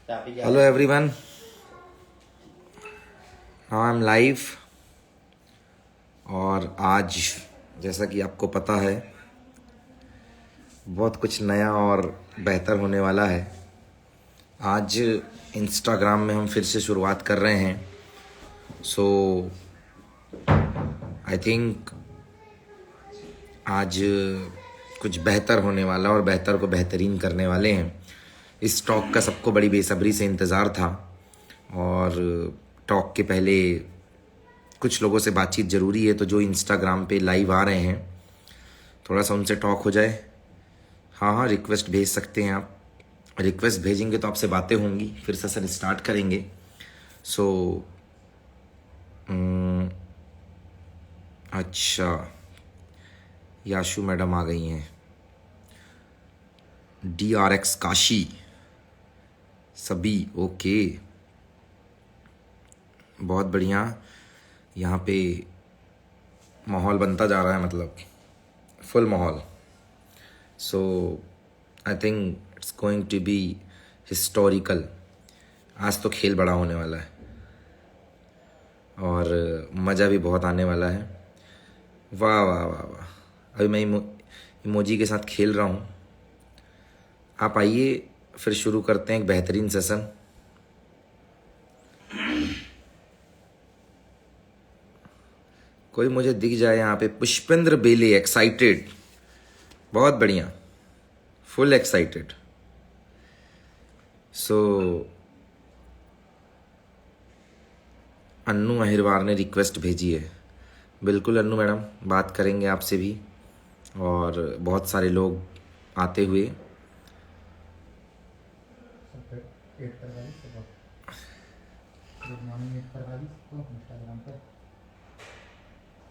Hello everyone, now I am live. और आज जैसा कि आपको पता है बहुत कुछ नया और बेहतर होने वाला है। आज इंस्टाग्राम में हम फिर से शुरुआत कर रहे हैं। सो आई थिंक आज कुछ बेहतर होने वाला और बेहतर को बेहतरीन करने वाले हैं। इस टॉक का सबको बड़ी बेसब्री से इंतज़ार था और टॉक के पहले कुछ लोगों से बातचीत ज़रूरी है, तो जो इंस्टाग्राम पे लाइव आ रहे हैं थोड़ा सा उनसे टॉक हो जाए। हाँ, रिक्वेस्ट भेज सकते हैं आप। रिक्वेस्ट भेजेंगे तो आपसे बातें होंगी, फिर सेशन स्टार्ट करेंगे। सो अच्छा, याशु मैडम आ गई हैं। DRX काशी सभी ओके, बहुत बढ़िया। यहाँ पे माहौल बनता जा रहा है, मतलब फुल माहौल। So I think it's going to be historical. आज तो खेल बड़ा होने वाला है और मज़ा भी बहुत आने वाला है। वाह वाह वाह वाह, अभी मैं इमोजी के साथ खेल रहा हूँ। आप आइए, फिर शुरू करते हैं एक बेहतरीन सेशन। कोई मुझे दिख जाए यहाँ पे। पुष्पेंद्र बेले एक्साइटेड, बहुत बढ़िया, फुल एक्साइटेड। सो अन्नू अहिरवार ने रिक्वेस्ट भेजी है। बिल्कुल अन्नू मैडम, बात करेंगे आपसे भी और बहुत सारे लोग आते हुए।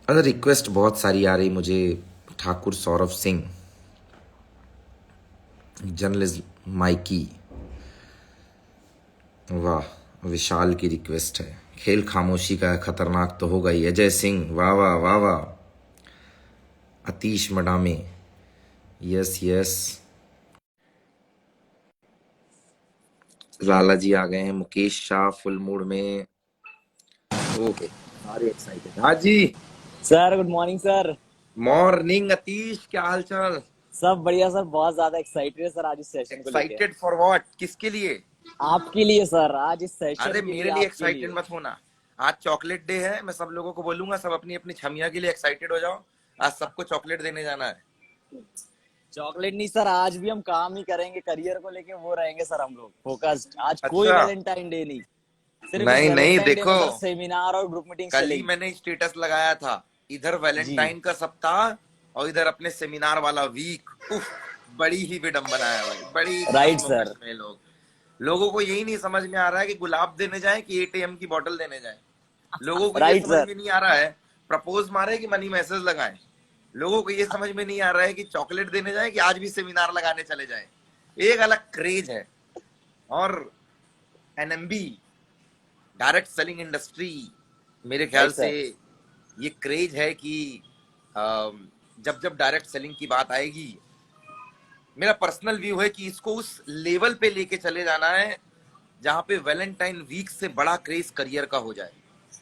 अगर रिक्वेस्ट बहुत सारी आ रही मुझे। ठाकुर सौरभ सिंह, जर्नलिस्ट माइकी, वाह। विशाल की रिक्वेस्ट है। खेल खामोशी का खतरनाक तो होगा ही। अजय सिंह, वाह वाह वाह वाह। अतीश मडामे, यस यस। लाला जी आ गए हैं। मुकेश शाह फुल मूड में। ओके, सारे एक्साइटेड। हाँ जी, sir good morning sir. Morning Atish, क्या हाल चाल? सब बढ़िया सर, बहुत ज्यादा एक्साइटेड है सर आज इस सेशन को लेके। Excited for what? किसके लिए? आपके लिए सर, आज इस अरे सेशन के लिए, मेरे लिए आपके एक्साइटेड लिए। मत होना। आज चॉकलेट डे है, मैं सब लोगों को बोलूंगा सब अपनी अपनी छमिया के लिए एक्साइटेड हो जाओ। आज सबको चॉकलेट देने जाना है। चॉकलेट नहीं सर, आज भी हम काम ही करेंगे करियर को लेके, वो रहेंगे सर हम लोग फोकस्ड। आज कोई अच्छा, वैलेंटाइन डे नहीं। सिर्फ इस नहीं नहीं, वैलेंटाइन डे में देखो सर सेमिनार और ग्रुप मीटिंग्स कल ही चलेगी। मैंने स्टेटस लगाया था। इधर जी वैलेंटाइन का सप्ताह और इधर अपने सेमिनार वाला वीक। उफ, बड़ी ही विडंबना है भाई, बड़ी राइट कशमकश सर। में लोगों को यही नहीं समझ में आ रहा है कि गुलाब देने जाए कि ATM की बोतल देने जाए। लोगों को ये राइट समझ सर। में नहीं आ रहा है प्रपोज मारे कि मनी मैसेज लगाए। लोगों को ये समझ में नहीं आ रहा है कि चॉकलेट देने जाए कि आज भी सेमिनार लगाने चले जाए। एक अलग क्रेज है। और NMB, डायरेक्ट सेलिंग इंडस्ट्री, मेरे ख्याल राइट से सर। ये क्रेज है कि जब जब डायरेक्ट सेलिंग की बात आएगी, मेरा पर्सनल व्यू है कि इसको उस लेवल पे लेके चले जाना है जहां पे वैलेंटाइन वीक से बड़ा क्रेज करियर का हो जाए।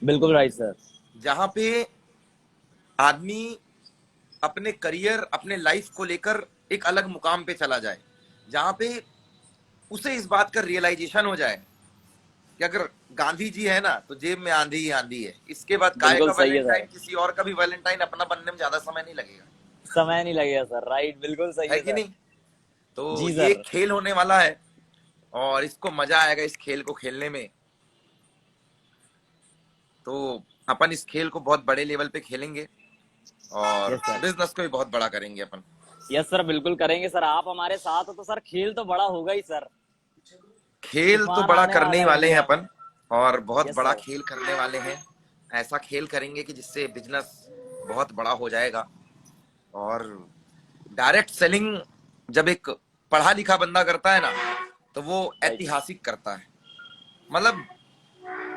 बिल्कुल राइट सर। जहां पे आदमी अपने करियर, अपने लाइफ को लेकर एक अलग मुकाम पे चला जाए, जहां पे उसे इस बात का रियलाइजेशन हो जाए कि अगर गांधी जी है ना तो जेब में आंधी ही आंधी है। इसके बाद काय बिल्कुल का सही है वैलेंटाइन, सर। किसी और का भी वैलेंटाइन अपना बनने में ज्यादा समय नहीं लगेगा। समय नहीं लगेगा सर, राइट, बिल्कुल सही है है कि सर। नहीं? तो जी ये सर। खेल होने वाला है और इसको मजा आएगा इस खेल को खेलने में। तो अपन इस खेल को बहुत बड़े लेवल पे खेलेंगे और यस सर। बिजनेस को भी बहुत बड़ा करेंगे अपन। यस सर, बिल्कुल करेंगे सर। आप हमारे साथ हो तो सर खेल तो बड़ा होगा ही सर। खेल तो तूफान बड़ा आने करने वाला ही है वाले हैं इंडिया में। अपन और बहुत यस बड़ा सर। खेल करने वाले हैं। ऐसा खेल करेंगे कि जिससे बिजनेस बहुत बड़ा हो जाएगा। और डायरेक्ट सेलिंग जब एक पढ़ा लिखा बंदा करता है ना तो वो राइट। ऐतिहासिक करता है। मतलब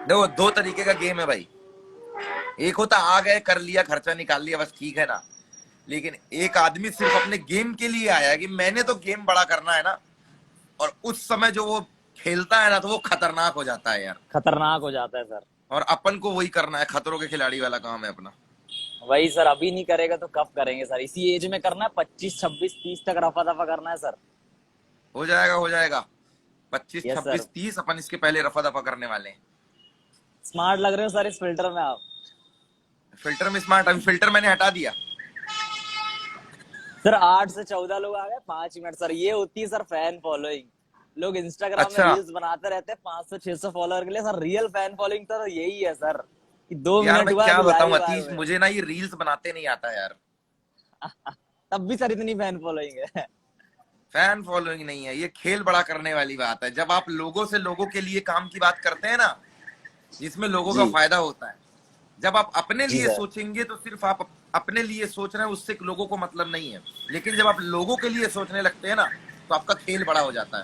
देखो, दो तरीके का गेम है भाई। एक होता आ गए, कर लिया, खर्चा निकाल लिया, बस ठीक है ना। लेकिन एक आदमी सिर्फ अपने गेम के लिए आया है कि मैंने तो गेम बड़ा करना है ना। और उस समय जो वो खेलता है ना तो वो खतरनाक हो जाता है यार। खतरनाक हो जाता है सर। और अपन को वही करना है, खतरों के खिलाड़ी वाला काम है अपना। वही सर, अभी नहीं करेगा तो कब करेंगे सर? इसी एज में करना है, 25 26 30 तक रफा दफा करना है सर। हो जाएगा, हो जाएगा। 25 यस सर। 26 30 अपन इसके पहले रफा दफा करने वाले हैं। स्मार्ट लग रहे हो सर इस फिल्टर में आप। फिल्टर में स्मार्ट, अभी फिल्टर मैंने हटा दिया। सर 8 से 14 लोग आ गए 5 मिनट सर, ये होती है सर फैन फॉलोइंग। लोग इंस्टाग्राम में अच्छा रील्स बनाते रहते हैं 500 600 फॉलोअर के लिए सर, रियल फैन फॉलोइंग तो यही है सर, कि दो यार, मिनट मैं हुआ क्या अभी बताऊं लाइव आए अतीश, हुए हैं। मुझे ना ये रील्स बनाते नहीं आता यार। तब भी सर इतनी फैन फॉलोइंग है। फैन फॉलोइंग नहीं है, ये खेल बड़ा करने वाली बात है। जब आप लोगों से लोगों के लिए काम की बात करते हैं ना, जिसमें लोगों का जी। फायदा होता है। जब आप अपने जी लिए सर। सोचेंगे तो सिर्फ आप अपने लिए सोच रहे हैं, उससे लोगों को मतलब नहीं है। लेकिन जब आप लोगों के लिए सोचने लगते हैं ना, तो आपका खेल बड़ा हो जाता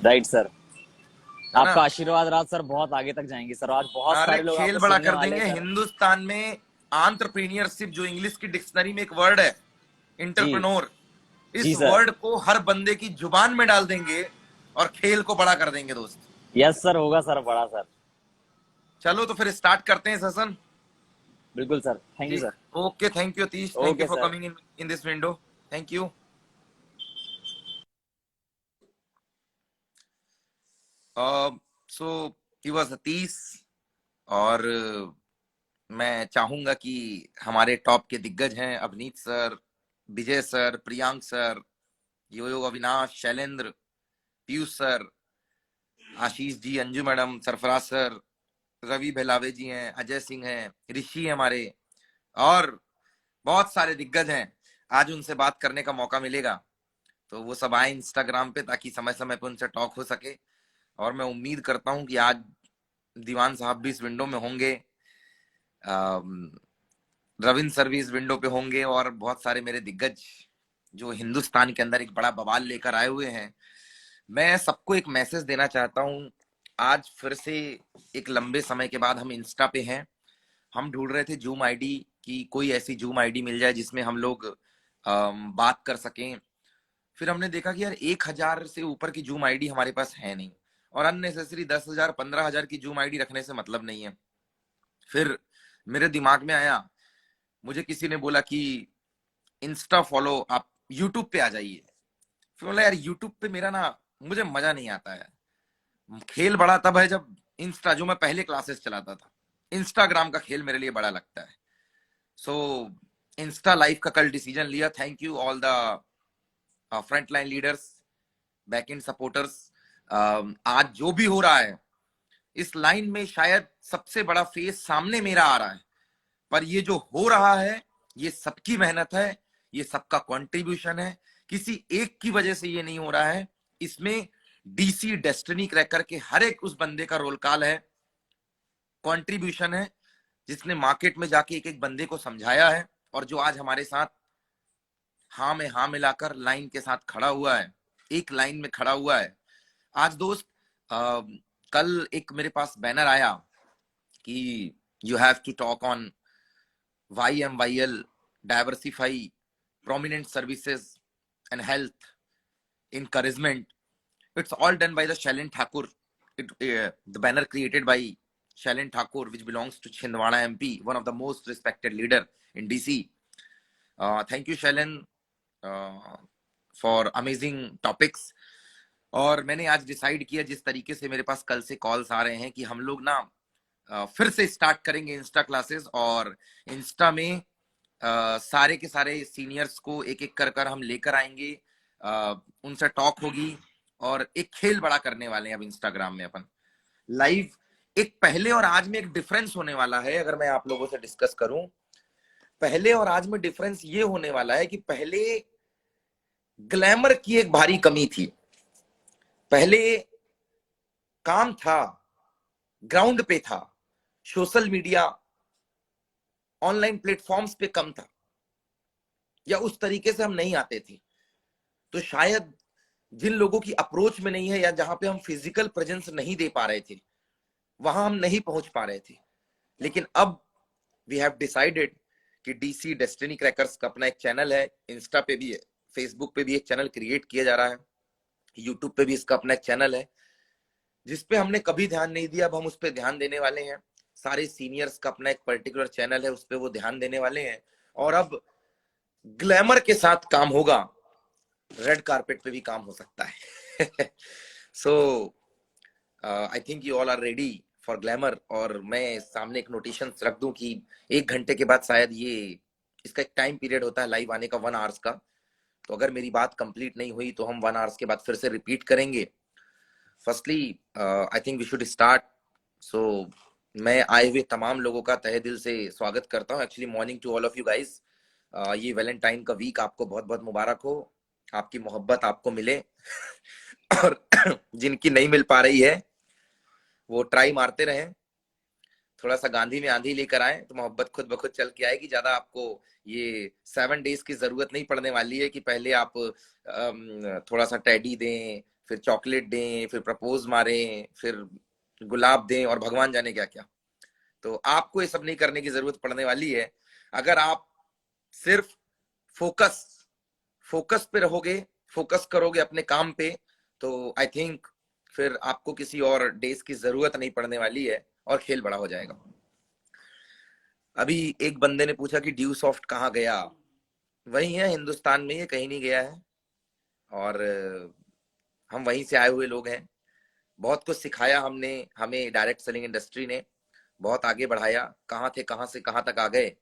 राइट सर। है ना। आपका आशीर्वाद राज सर, बहुत आगे तक जाएंगे सर, आज बहुत अरे सारे लोग खेल आपको बड़ा सुनने कर वाले हैं देंगे सर। हिंदुस्तान में। आंत्रप्रीनियरशिप, जो इंग्लिश की डिक्शनरी में एक वर्ड है, जी। इंटरप्रनोर, जी इस सर। वर्ड को हर बंदे की जुबान में डाल देंगे और खेल को बड़ा कर देंगे दोस्त। यस सर, होगा सर बड़ा सर। चलो तो फिर स्टार्ट करते हैं सेशन। बिल्कुल सर, थैंक यू जी। Sir. Okay, thank you Atish, thank you okay for sir. Coming in this window. Thank you. So he was Atish. और मैं चाहूंगा कि हमारे टॉप के दिग्गज हैं Avneet sir, Vijay sir, Priyank sir, योयो Avinash, Shailendra, Piyush sir, Ashish ji, Anju madam, Sarfaraz sir, Ravi भेलावे जी हैं, अजय सिंह हैं, ऋषि हैं हमारे, और बहुत सारे दिग्गज हैं। आज उनसे बात करने का मौका मिलेगा तो वो सब आए इंस्टाग्राम पे, ताकि समय समय पे उनसे टॉक हो सके। और मैं उम्मीद करता हूँ कि आज दीवान साहब भी इस विंडो में होंगे, रविंद्र सर भी इस विंडो पे होंगे, और बहुत सारे मेरे दिग्गज जो हिंदुस्तान के अंदर एक बड़ा बवाल लेकर आए हुए हैं। मैं सबको एक मैसेज देना चाहता हूँ। आज फिर से एक लंबे समय के बाद हम इंस्टा पे हैं। हम ढूंढ रहे थे जूम आईडी की, कोई ऐसी जूम आईडी मिल जाए जिसमें हम लोग बात कर सकें। फिर हमने देखा कि यार 1,000 से ऊपर की जूम आईडी हमारे पास है नहीं, और अननेसेसरी 10,000 15,000 की जूम आईडी रखने से मतलब नहीं है। फिर मेरे दिमाग में आया, मुझे किसी ने बोला कि इंस्टा फॉलो, आप यूट्यूब पे आ जाइए। फिर बोला यार यूट्यूब पे मेरा ना, मुझे मजा नहीं आता है। खेल बड़ा तब है जब इंस्टा, जो मैं पहले क्लासेस चलाता था, इंस्टाग्राम का खेल मेरे लिए बड़ा लगता है। सो इंस्टा लाइव का कल डिसीजन लिया। Thank you all the front line leaders, back and supporters. आज जो भी हो रहा है इस लाइन में, शायद सबसे बड़ा फेस सामने मेरा आ रहा है, पर ये जो हो रहा है ये सबकी मेहनत है, ये सबका कंट्रीब्यूशन है। किसी एक की वजह से ये नहीं हो रहा है। इसमें डीसी डेस्टिनी क्रैकर के हर एक उस बंदे का रोल कॉल है, कंट्रीब्यूशन है, जिसने मार्केट में जाके एक एक बंदे को समझाया है, और जो आज हमारे साथ हाँ में हाँ मिलाकर लाइन के साथ खड़ा हुआ है, एक लाइन में खड़ा हुआ है। आज दोस्त, कल एक मेरे पास बैनर आया कि you have to talk on YMYL, diversify prominent services and health encouragement. It's all done by the Shailin Thakur. The banner created by Shailin Thakur, which belongs to Chhindwara MP, one of the most respected leader in DC. Thank you, Shailin, for amazing topics. और मैंने आज decide किया, जिस तरीके से मेरे पास कल से कॉल्स आ रहे हैं, कि हम लोग ना फिर से स्टार्ट करेंगे इंस्टा क्लासेस, और इंस्टा में सारे के सारे सीनियर्स को एक एक कर कर हम लेकर आएंगे, उनसे टॉक होगी, और एक खेल बड़ा करने वाले हैं अब इंस्टाग्राम में अपन लाइव। एक पहले और आज में एक डिफरेंस होने वाला है, अगर मैं आप लोगों से डिस्कस करूं, पहले और आज में डिफरेंस ये होने वाला है कि पहले ग्लैमर की एक भारी कमी थी। पहले काम था, ग्राउंड पे था, सोशल मीडिया ऑनलाइन प्लेटफॉर्म्स पे कम था, या उस तरीके से हम नहीं आते थे। तो शायद जिन लोगों की अप्रोच में नहीं है, या जहां पे हम फिजिकल प्रेजेंस नहीं दे पा रहे थे, वहां हम नहीं पहुंच पा रहे थे। लेकिन अब वी हैव डिसाइडेड कि डीसी डेस्टिनी क्रैकर्स का अपना एक चैनल है, इंस्टा पे भी है, फेसबुक पे भी एक चैनल क्रिएट किया जा रहा है, यूट्यूब पे भी इसका अपना एक चैनल है। जिस पे हमने कभी ध्यान नहीं दिया, अब हम उस पे ध्यान देने वाले हैं। सारे सीनियर्स का अपना एक पर्टिकुलर चैनल है, उस पे वो ध्यान देने वाले हैं। और अब ग्लैमर के साथ काम होगा, रेड कारपेट पे भी काम हो सकता है। So I think you all are ready for glamour. और मैं सामने एक नोटिशन रख दूं कि 1 घंटे के बाद शायद ये, इसका एक टाइम पीरियड होता है लाइव आने का, 1 आवर्स का। तो अगर मेरी बात कंप्लीट नहीं हुई तो हम 1 आवर्स के बाद फिर से रिपीट करेंगे। Firstly I think we should start. So मैं आए हुए तमाम लोगों का तहे दिल से स्वागत करता हूँ। Actually morning to all of you guys. ये वैलेंटाइन का वीक आपको बहुत बहुत मुबारक हो, आपकी मोहब्बत आपको मिले। और जिनकी नहीं मिल पा रही है वो ट्राई मारते रहें, थोड़ा सा गांधी में आंधी लेकर आए तो मोहब्बत खुद ब खुद चल के आएगी। ज्यादा आपको ये 7 डेज की जरूरत नहीं पड़ने वाली है कि पहले आप थोड़ा सा टेडी दें, फिर चॉकलेट दें, फिर प्रपोज मारें, फिर गुलाब दें और भगवान जाने क्या क्या। तो आपको ये सब नहीं करने की जरूरत पड़ने वाली है। अगर आप सिर्फ फोकस फोकस पे रहोगे, फोकस करोगे अपने काम पे, तो आई थिंक फिर आपको किसी और डेज की जरूरत नहीं पड़ने वाली है और खेल बड़ा हो जाएगा। अभी एक बंदे ने पूछा कि ड्यू सॉफ्ट कहाँ गया। वही है, हिंदुस्तान में, ये कहीं नहीं गया है। और हम वहीं से आए हुए लोग हैं। बहुत कुछ सिखाया हमने, हमें डायरेक्ट सेलिंग इंडस्ट्री ने बहुत आगे बढ़ाया। कहाँ थे, कहाँ से कहाँ तक आ गए।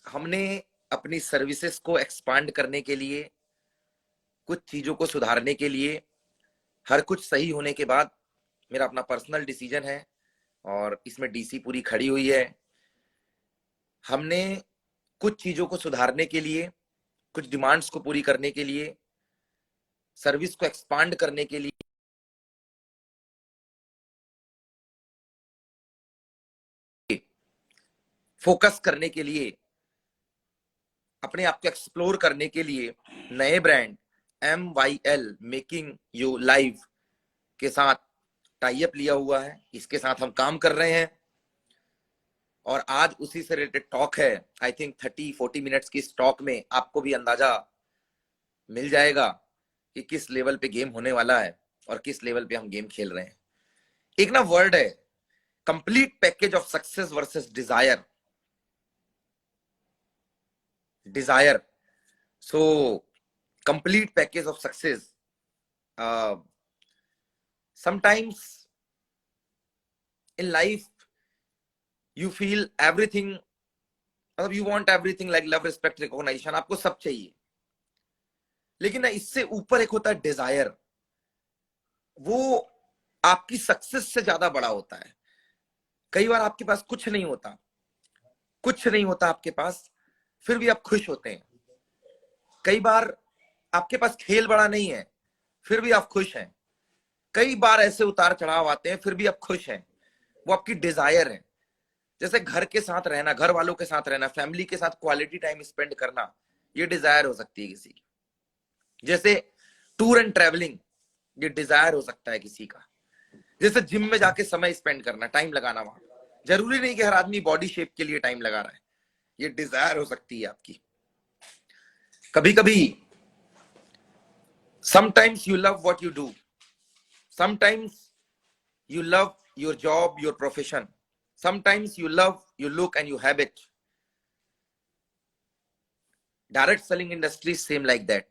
हमने अपनी सर्विसेज को एक्सपांड करने के लिए, कुछ चीजों को सुधारने के लिए, हर कुछ सही होने के बाद, मेरा अपना पर्सनल डिसीजन है और इसमें डीसी पूरी खड़ी हुई है। हमने कुछ चीजों को सुधारने के लिए, कुछ डिमांड्स को पूरी करने के लिए, सर्विस को एक्सपांड करने के लिए, फोकस करने के लिए, अपने आप को एक्सप्लोर करने के लिए नए brand MYL making you live के साथ टाई अप लिया हुआ है। इसके साथ हम काम कर रहे हैं और आज उसी से रिलेटेड टॉक है। आई थिंक 30-40 मिनट्स की स्टॉक में आपको भी अंदाजा मिल जाएगा कि किस लेवल पे गेम होने वाला है और किस लेवल पे हम गेम खेल रहे हैं। एक ना वर्ड है, complete package of success versus desire. Desire, so complete package of success. Sometimes in life you feel everything, मतलब you want everything like love, respect, recognition, आपको सब चाहिए। लेकिन ना इससे ऊपर एक होता है डिजायर, वो आपकी सक्सेस से ज्यादा बड़ा होता है। कई बार आपके पास कुछ नहीं होता, कुछ नहीं होता आपके पास, फिर भी आप खुश होते हैं। कई बार आपके पास खेल बड़ा नहीं है, फिर भी आप खुश हैं। कई बार ऐसे उतार चढ़ाव आते हैं, फिर भी आप खुश हैं। वो आपकी डिजायर है। जैसे घर के साथ रहना, घर वालों के साथ रहना, फैमिली के साथ क्वालिटी टाइम स्पेंड करना, ये डिजायर हो सकती है किसी की। जैसे टूर एंड ट्रेवलिंग, ये डिजायर हो सकता है किसी का। जैसे जिम में जाके समय स्पेंड करना, टाइम लगाना वहां, जरूरी नहीं कि हर आदमी बॉडी शेप के लिए टाइम लगा रहा है, ये डिजायर हो सकती है आपकी। कभी कभी sometimes you love what you do, sometimes you love your job, your profession, sometimes you love your look and your habit. Direct selling industry same like that.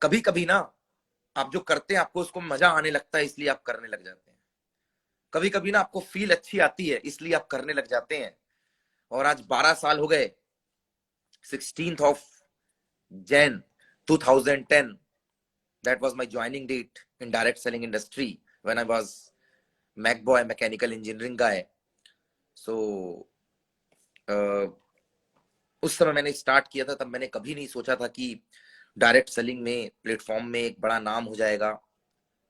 कभी कभी ना आप जो करते हैं आपको उसको मजा आने लगता है, इसलिए आप करने लग जाते हैं। कभी कभी ना आपको फील अच्छी आती है, इसलिए आप करने लग जाते हैं। और आज 12 साल हो गए। 16th of Jan 2010, that was my joining date in direct selling industry when I was Mac boy, mechanical engineering guy. So उस समय मैंने स्टार्ट किया था, तब मैंने कभी नहीं सोचा था कि डायरेक्ट सेलिंग में, प्लेटफॉर्म में एक बड़ा नाम हो जाएगा।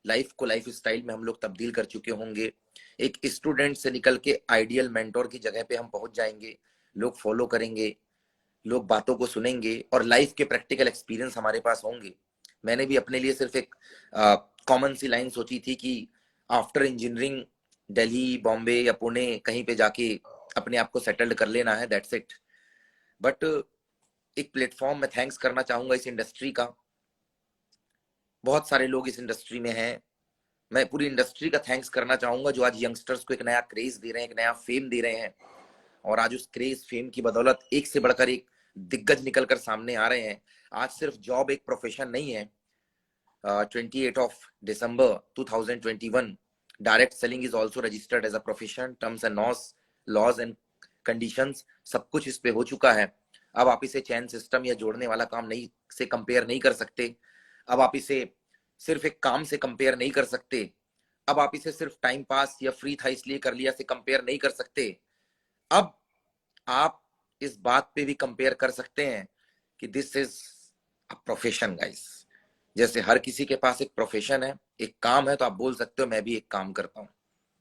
लाइफ को लाइफ स्टाइल में हम लोग तब्दील कर चुके होंगे। एक स्टूडेंट से निकल के आइडियल मेंटोर की जगह पे हम पहुंच जाएंगे। लोग फॉलो करेंगे, लोग बातों को सुनेंगे और लाइफ के प्रैक्टिकल एक्सपीरियंस हमारे पास होंगे। मैंने भी अपने लिए सिर्फ एक कॉमन सी लाइन सोची थी कि आफ्टर इंजीनियरिंग दिल्ली, बॉम्बे या पुणे कहीं पे जाके अपने आप को सेटल्ड कर लेना है, दैट्स इट। बट एक प्लेटफॉर्म में थैंक्स करना चाहूंगा इस इंडस्ट्री का, बहुत सारे लोग इस इंडस्ट्री में हैं। मैं पूरी इंडस्ट्री का थैंक्स करना चाहूंगा जो आज यंगस्टर्स को एक नया क्रेज दे रहे हैं, एक नया फेम दे रहे हैं, और आज उस क्रेज फेम की बदौलत एक से बढ़कर एक दिग्गज निकल कर सामने आ रहे हैं। आज सिर्फ जॉब एक प्रोफेशन नहीं है। 28 December 2021 direct selling is also registered as a profession. Terms and laws and conditions सब कुछ इस पे हो चुका है। अब आप इसे चैन सिस्टम या जोड़ने वाला काम नहीं से कंपेयर नहीं कर सकते। अब आप इसे सिर्फ एक काम से कंपेयर नहीं कर सकते। अब आप इसे सिर्फ टाइम पास या फ्री था इसलिए कर लिया से कंपेयर नहीं कर सकते। अब आप इस बात पे भी कंपेयर कर सकते हैं कि this is a profession guys. जैसे हर किसी के पास एक प्रोफेशन है, एक काम है, तो आप बोल सकते हो मैं भी एक काम करता हूं।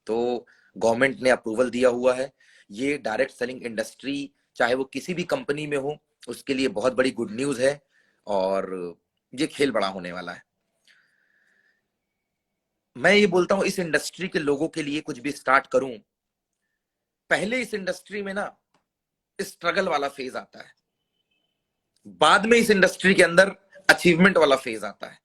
तो गवर्नमेंट ने अप्रूवल दिया हुआ है। ये डायरेक्ट सेलिंग इंडस्ट्री चाहे वो किसी भी कंपनी में हो उसके लिए बहुत बड़ी गुड न्यूज है, और ये खेल बड़ा होने वाला है। मैं ये बोलता हूं इस इंडस्ट्री के लोगों के लिए कुछ भी स्टार्ट करूं, पहले इस इंडस्ट्री में ना स्ट्रगल वाला फेज आता है, बाद में इस इंडस्ट्री के अंदर अचीवमेंट वाला फेज आता है।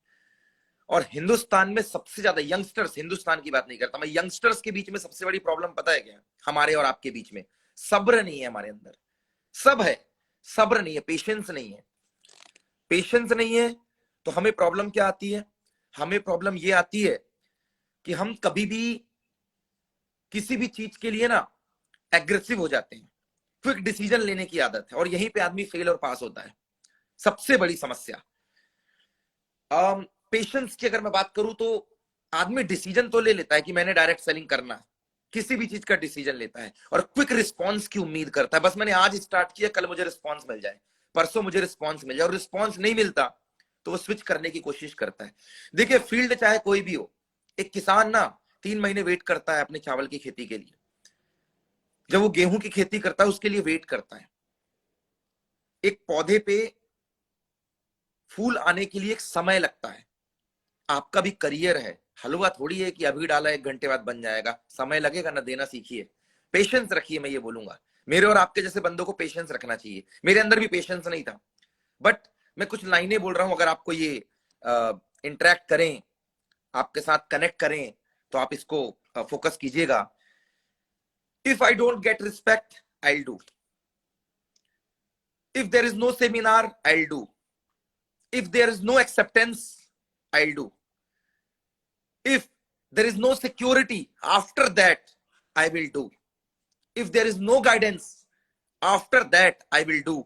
और हिंदुस्तान में सबसे ज्यादा यंगस्टर्स, हिंदुस्तान की बात नहीं करता मैं, यंगस्टर्स के बीच में सबसे बड़ी प्रॉब्लम पता है क्या? हमारे और आपके बीच में सब्र नहीं है। हमारे अंदर सब है, सब्र नहीं है, पेशेंस नहीं है। पेशेंस नहीं है तो हमें प्रॉब्लम क्या आती है? हमें प्रॉब्लम ये आती है कि हम कभी भी किसी भी चीज के लिए ना एग्रेसिव हो जाते हैं। क्विक डिसीजन लेने की आदत है, और यहीं पे आदमी फेल और पास होता है। सबसे बड़ी समस्या पेशेंस की अगर मैं बात करूं तो आदमी डिसीजन तो ले लेता है कि मैंने डायरेक्ट सेलिंग करना है, किसी भी चीज का डिसीजन लेता है, और क्विक रिस्पॉन्स की उम्मीद करता है। बस मैंने आज स्टार्ट किया, कल मुझे रिस्पॉन्स मिल जाए, परसों मुझे रिस्पॉन्स मिल जाए, और रिस्पॉन्स नहीं मिलता तो वो स्विच करने की कोशिश करता है। देखिए फील्ड चाहे कोई भी हो, एक किसान ना 3 महीने वेट करता है अपने चावल की खेती के लिए। जब वो गेहूं की खेती करता है उसके लिए वेट करता है। एक पौधे पे फूल आने के लिए एक समय लगता है। आपका भी करियर है, हलवा थोड़ी है कि अभी डाला 1 घंटे बाद बन जाएगा। समय लगेगा ना, देना सीखिए, पेशेंस रखिए। मैं ये बोलूंगा मेरे और आपके जैसे बंदों को पेशेंस रखना चाहिए। मेरे अंदर भी पेशेंस नहीं था, बट मैं कुछ लाइनें बोल रहा हूं, अगर आपको ये इंटरेक्ट करें, आपके साथ कनेक्ट करें, तो आप इसको फोकस कीजिएगा। If I don't get respect I do, if there is no seminar I do, if there is no acceptance I'll do, if there is no security after that I will do, if there is no guidance after that I will do,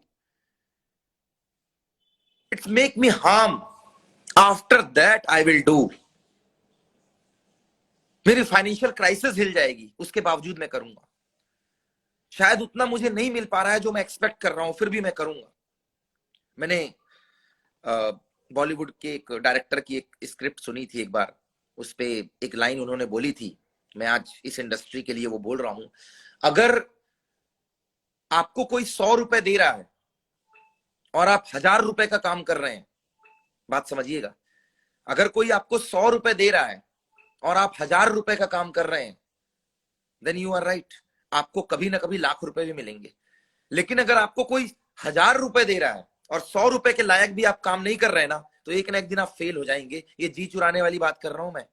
it's make me harm after that I will do। मेरी financial crisis हिल जाएगी उसके बावजूद मैं करूंगा। शायद उतना मुझे नहीं मिल पा रहा है जो मैं एक्सपेक्ट कर रहा हूं, फिर भी मैं करूंगा। मैंने बॉलीवुड के एक डायरेक्टर की एक स्क्रिप्ट सुनी थी एक बार, उस पे एक लाइन उन्होंने बोली थी, मैं आज इस इंडस्ट्री के लिए वो बोल रहा हूं। अगर आपको कोई 100 रुपए दे रहा है और आप 1000 रुपए का काम कर रहे हैं, बात समझिएगा, अगर कोई आपको 100 रुपए दे रहा है और आप 1000 रुपए का काम कर रहे हैं, देन यू आर राइट, आपको कभी ना कभी लाख रुपए भी मिलेंगे। लेकिन अगर आपको कोई 1000 रुपए दे रहा है और 100 रुपए के लायक भी आप काम नहीं कर रहे ना, तो एक ना एक दिन आप फेल हो जाएंगे। ये जी चुराने वाली बात कर रहा हूं मैं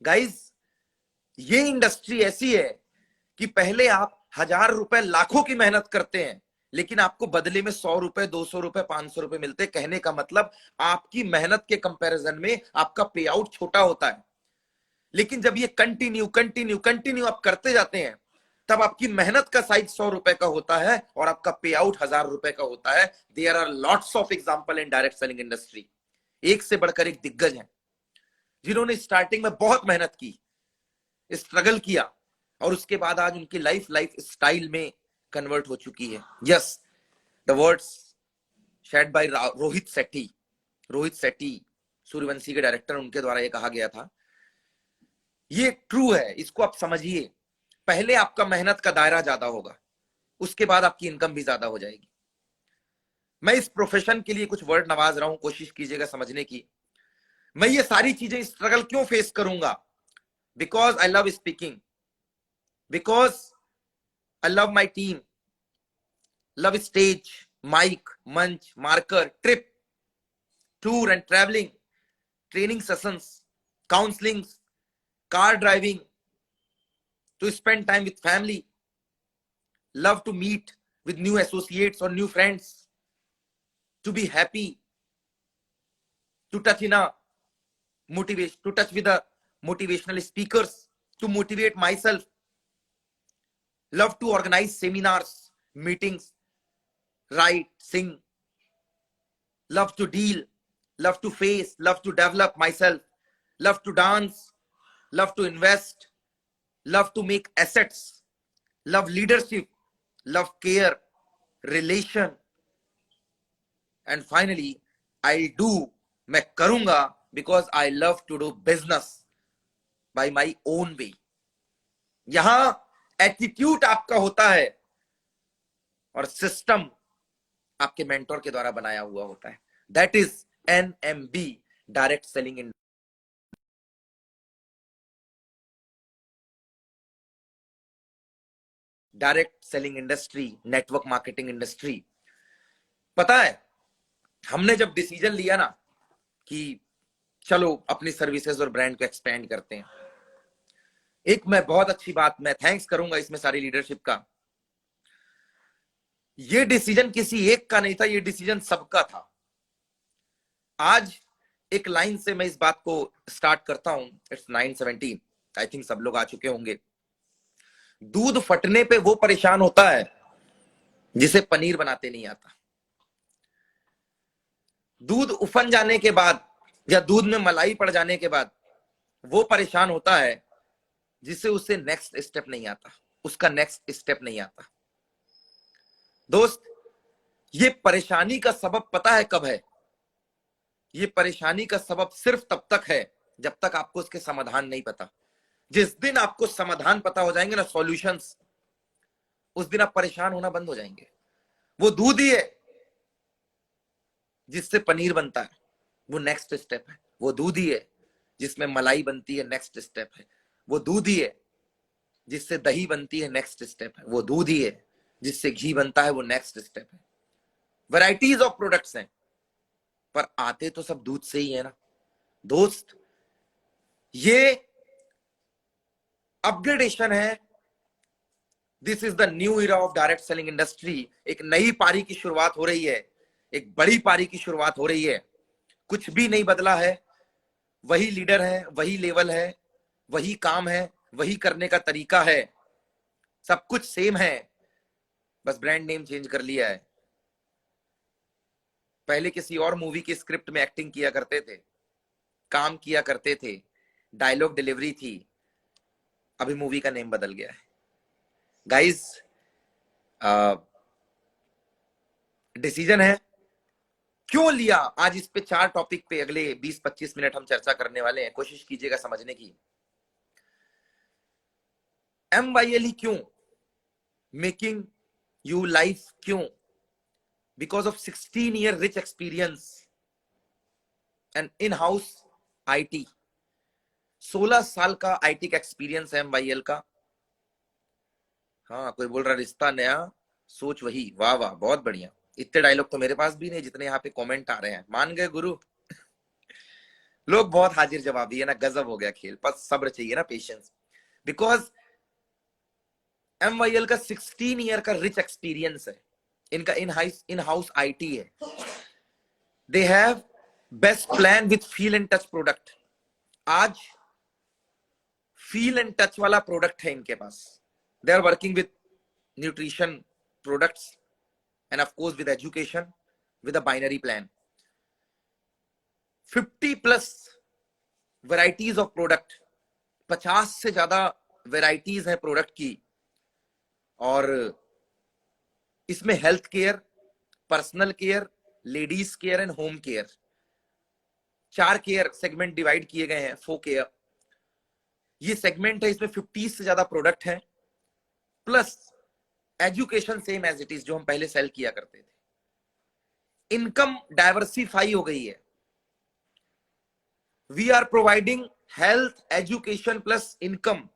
गाइस। ये इंडस्ट्री ऐसी है कि पहले आप 1000 रुपए लाखों की मेहनत करते हैं, लेकिन आपको बदले में 100 रुपए, 200 रुपए, 500 रुपए मिलते। कहने का मतलब आपकी मेहनत के कंपैरिजन में आपका पे आउट छोटा होता है। लेकिन जब ये कंटिन्यू कंटिन्यू कंटिन्यू आप करते जाते हैं, तब आपकी मेहनत का साइज 100 रुपए का होता है और आपका पे आउट 1000 रुपए का होता है। There are lots of example in direct selling industry, एक से बढ़कर एक दिग्गज हैं जिन्होंने स्टार्टिंग में बहुत मेहनत की, स्ट्रगल किया, और उसके बाद आज उनकी लाइफ स्टाइल में कन्वर्ट हो चुकी है। Yes, the words said by Rohit Shetty, Rohit Shetty Sooryavanshi के डायरेक्टर, उनके द्वारा ये कहा गया था। ये ट्रू है, इसको आप समझिए। पहले आपका मेहनत का दायरा ज्यादा होगा, उसके बाद आपकी इनकम भी ज्यादा हो जाएगी। मैं इस प्रोफेशन के लिए कुछ वर्ड नवाज रहा हूं, कोशिश कीजिएगा समझने की। मैं ये सारी चीजें स्ट्रगल क्यों फेस करूंगा? Because I love speaking, because I love my team, love stage, mike, मंच, marker, trip, tour and travelling, training sessions, counselings, car driving, to spend time with family, love to meet with new associates or new friends, to be happy, to touch with the motivational speakers, to motivate myself, love to organize seminars, meetings, write, sing, love to deal, love to face, love to develop myself, love to dance, love to invest, love to make assets, love leadership, love care, relation, and finally I do, मैं करूंगा because I love to do business by my own way. यहां attitude आपका होता है और system आपके mentor के द्वारा बनाया हुआ होता है. That is NMB, direct selling in direct selling industry, network marketing industry. पता है, हमने जब डिसीजन लिया ना कि चलो अपनी सर्विसेज और ब्रांड को एक्सपेंड करते हैं, एक मैं बहुत अच्छी बात मैं थैंक्स करूंगा इसमें सारी लीडरशिप का. ये डिसीजन किसी एक का नहीं था, ये डिसीजन सबका था. आज एक लाइन से मैं इस बात को स्टार्ट करता हूं. इट्स 9:17. आई थिंक सब लोग आ चुके होंगे. दूध फटने पे वो परेशान होता है जिसे पनीर बनाते नहीं आता. दूध उफन जाने के बाद या दूध में मलाई पड़ जाने के बाद वो परेशान होता है जिसे उसे नेक्स्ट स्टेप नहीं आता, उसका नेक्स्ट स्टेप नहीं आता. दोस्त, ये परेशानी का सबब पता है कब है? ये परेशानी का सबब सिर्फ तब तक है जब तक आपको उसके समाधान नहीं पता. जिस दिन आपको समाधान पता हो जाएंगे ना, सॉल्यूशंस, उस दिन आप परेशान होना बंद हो जाएंगे. वो दूध ही है जिससे पनीर बनता है, वो नेक्स्ट स्टेप है. वो दूध ही है जिसमें मलाई बनती है, नेक्स्ट स्टेप है. वो दूध ही है जिससे दही बनती है, नेक्स्ट स्टेप है. वो दूध ही है जिससे घी बनता है, वो नेक्स्ट स्टेप है. वैरायटीज ऑफ प्रोडक्ट्स हैं पर आते तो सब दूध से ही है ना. दोस्त, ये अपग्रेडेशन है. This is the new era of direct selling industry. एक नई पारी की शुरुआत हो रही है, एक बड़ी पारी की शुरुआत हो रही है. कुछ भी नहीं बदला है, वही लीडर है, वही लेवल है, वही काम है, वही करने का तरीका है, सब कुछ सेम है, बस ब्रांड नेम चेंज कर लिया है. पहले किसी और मूवी की स्क्रिप्ट में एक्टिंग किया करते थे, काम किया करते थे, डायलॉग डिलीवरी थी, अभी मूवी का नेम बदल गया है. गाइस, डिसीजन है. क्यों लिया? आज इस पे 4 टॉपिक पे अगले 20-25 मिनट हम चर्चा करने वाले हैं. कोशिश कीजिएगा समझने की. MYLE क्यों? मेकिंग यू लाइफ क्यों? Because of 16-year rich experience and in house IT. 16 साल का IT का एक्सपीरियंस है MYL का. हाँ, कोई बोल रहा रिश्ता नया, सोच वही. वाह वाह, बहुत बढ़िया. इतने डायलॉग तो मेरे पास भी नहीं जितने यहाँ पे कमेंट आ रहे हैं. मान गए गुरु. लोग बहुत हाजिर जवाबी है ना. गजब हो गया खेल. बस सब्र चाहिए ना, पेशेंस. बिकॉज MYL का 16 ईयर का रिच एक्सपीरियंस है. इनका इन हाउस IT है. They have best plan with feel and touch product. आज फील एंड टच वाला प्रोडक्ट है इनके पास. They are working with nutrition products and of course with education, with a binary plan. 50+ varieties of product, 50 से ज्यादा varieties हैं product की. और इसमें health care, personal care, ladies care and home care, 4 care segment divide किए गए हैं. 4 care ये सेगमेंट है. इसमें 50 से ज्यादा प्रोडक्ट हैं, plus education same as it is जो हम पहले सेल किया करते थे. इनकम डाइवर्सिफाई हो गई है. We are providing health, education plus income,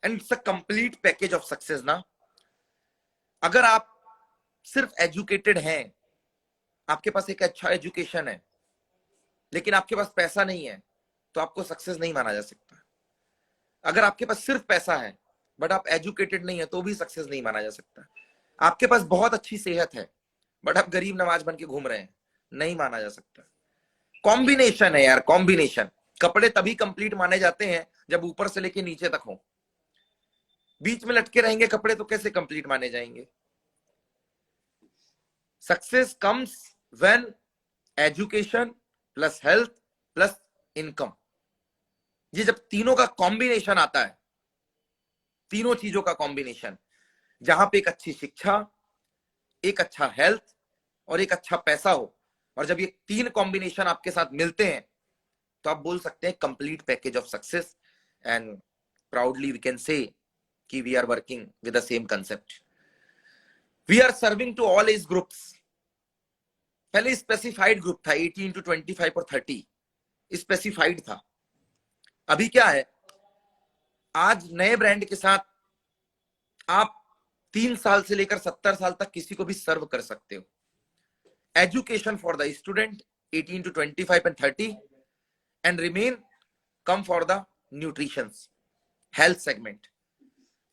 and it's a complete package of success ना. अगर आप सिर्फ एजुकेटेड हैं, आपके पास एक अच्छा एजुकेशन है, लेकिन आपके पास पैसा नहीं है तो आपको सक्सेस नहीं माना जा सकता। अगर आपके पास सिर्फ पैसा है बट आप एजुकेटेड नहीं है तो भी सक्सेस नहीं माना जा सकता। आपके पास बहुत अच्छी सेहत है बट आप गरीब नवाज बन के घूम रहे हैं, नहीं माना जा सकता। कॉम्बिनेशन है यार, कॉम्बिनेशन। कपड़े तभी कंप्लीट माने जाते हैं जब ऊपर से लेके नीचे तक हो। बीच में लटके रहेंगे कपड़े तो कैसे कंप्लीट माने जाएंगे? Success comes when education plus health plus income, ये जब तीनों का कॉम्बिनेशन आता है, तीनों चीजों का कॉम्बिनेशन, जहां पे एक अच्छी शिक्षा, एक अच्छा हेल्थ और एक अच्छा पैसा हो, और जब ये तीन कॉम्बिनेशन आपके साथ मिलते हैं तो आप बोल सकते हैं complete package of success. And proudly we can say कि we are working with the same concept. We are serving to all age groups. पहले स्पेसिफाइड ग्रुप था, 18 to 25 और 30 स्पेसिफाइड था। अभी क्या है, आज नए ब्रांड के साथ आप 3 साल से लेकर 70 साल तक किसी को भी सर्व कर सकते हो। Education for the student 18 to 25 and 30 and remain come for the nutrition health segment।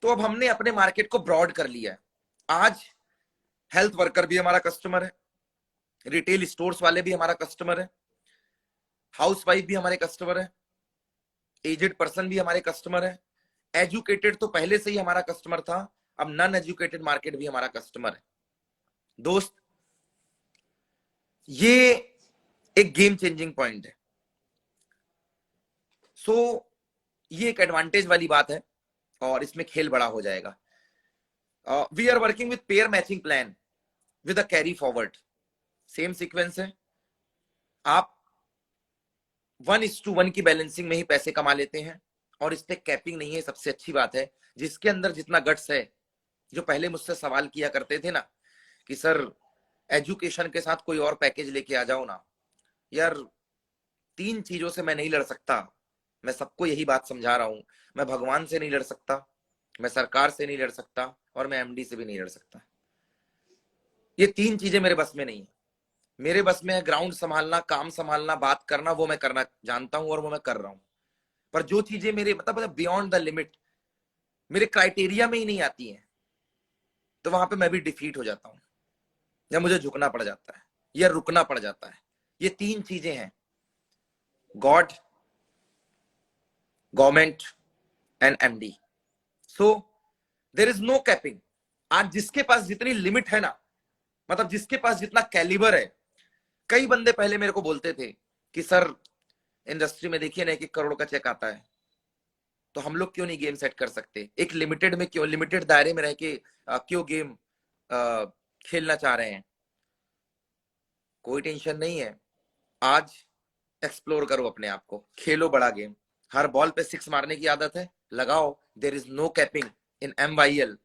तो अब हमने अपने मार्केट को ब्रॉड कर लिया है। आज हेल्थ वर्कर भी हमारा कस्टमर है, रिटेल स्टोर्स वाले भी हमारा कस्टमर है, हाउस वाइफ भी हमारे कस्टमर है, एजेड पर्सन भी हमारे कस्टमर है। एजुकेटेड तो पहले से ही हमारा कस्टमर था, अब नॉन एजुकेटेड मार्केट भी हमारा कस्टमर है। दोस्त, ये एक गेम चेंजिंग पॉइंट है। सो ये एक एडवांटेज वाली बात है और इसमें खेल बड़ा हो जाएगा। We are working with pair matching plan with a carry forward. Same sequence है, आप 1:1 की बैलेंसिंग में ही पैसे कमा लेते हैं और इस पे कैपिंग नहीं है। सबसे अच्छी बात है, जिसके अंदर जितना गट्स है, जो पहले मुझसे सवाल किया करते थे ना कि सर एजुकेशन के साथ कोई और पैकेज लेके आ जाओ ना। यार 3 चीजों से मैं नहीं लड़ सकता, मैं सबको यही बात समझा रहा हूं। मैं भगवान से नहीं लड़ सकता, मैं सरकार से नहीं लड़ सकता और मैं एमडी से भी नहीं लड़ सकता। ये 3 चीजें मेरे बस में नहीं है। मेरे बस में है ग्राउंड संभालना, काम संभालना, बात करना, वो मैं करना जानता हूं और वो मैं कर रहा हूं। पर जो चीजें मेरे मतलब बियॉन्ड द लिमिट, मेरे क्राइटेरिया में ही नहीं आती हैं, तो वहां पे मैं भी डिफीट हो जाता हूं, या मुझे झुकना पड़ जाता है या रुकना पड़ जाता है। ये 3 चीजें हैं, God, government and MD. So there is no capping. आज जिसके पास जितनी लिमिट है ना, मतलब जिसके पास जितना कैलिबर है। कई बंदे पहले मेरे को बोलते थे कि सर इंडस्ट्री में देखिए ना 1-1 करोड़ का चेक आता है, तो हम लोग क्यों नहीं गेम सेट कर सकते? एक लिमिटेड में क्यों, लिमिटेड दायरे में रह के क्यों गेम खेलना चाह रहे हैं? कोई टेंशन नहीं है, आज एक्सप्लोर करो अपने आप को, खेलो बड़ा गेम। हर बॉल पे 6 मारने की आदत है, लगाओ। There is no capping in MYL।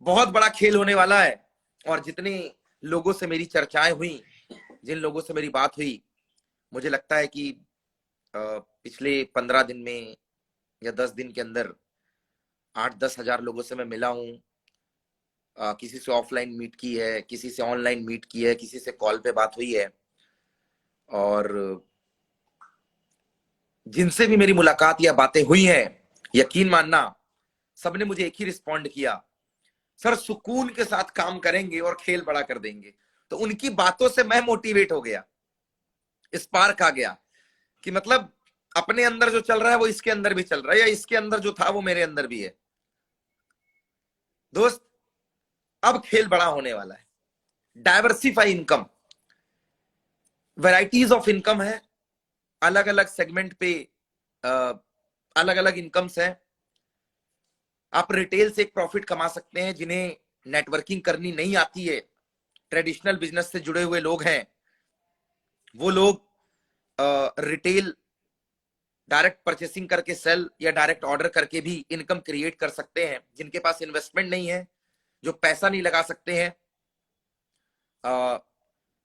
बहुत बड़ा खेल होने वाला है। और जितने लोगों से मेरी चर्चाएं हुई, जिन लोगों से मेरी बात हुई, मुझे लगता है कि पिछले 15 दिन में या 10 दिन के अंदर 8-10 हजार लोगों से मैं मिला हूं। किसी से ऑफलाइन मीट की है, किसी से ऑनलाइन मीट की है, किसी से कॉल पे बात हुई है। और जिनसे भी मेरी मुलाकात या बातें हुई हैं, यकीन मानना सबने मुझे एक ही रिस्पॉन्ड किया, सर सुकून के साथ काम करेंगे और खेल बड़ा कर देंगे। तो उनकी बातों से मैं मोटिवेट हो गया, स्पार्क आ गया कि मतलब अपने अंदर जो चल रहा है वो इसके अंदर भी चल रहा है, या इसके अंदर जो था वो मेरे अंदर भी है। दोस्त, अब खेल बड़ा होने वाला है। Diversify income, varieties of income है, अलग अलग सेगमेंट पे अलग अलग इनकम्स है। आप रिटेल से एक प्रॉफिट कमा सकते हैं, जिन्हें नेटवर्किंग करनी नहीं आती है, ट्रेडिशनल बिजनेस से जुड़े हुए लोग हैं, वो लोग रिटेल डायरेक्ट परचेसिंग करके सेल या डायरेक्ट ऑर्डर करके भी इनकम क्रिएट कर सकते हैं। जिनके पास इन्वेस्टमेंट नहीं है, जो पैसा नहीं लगा सकते हैं,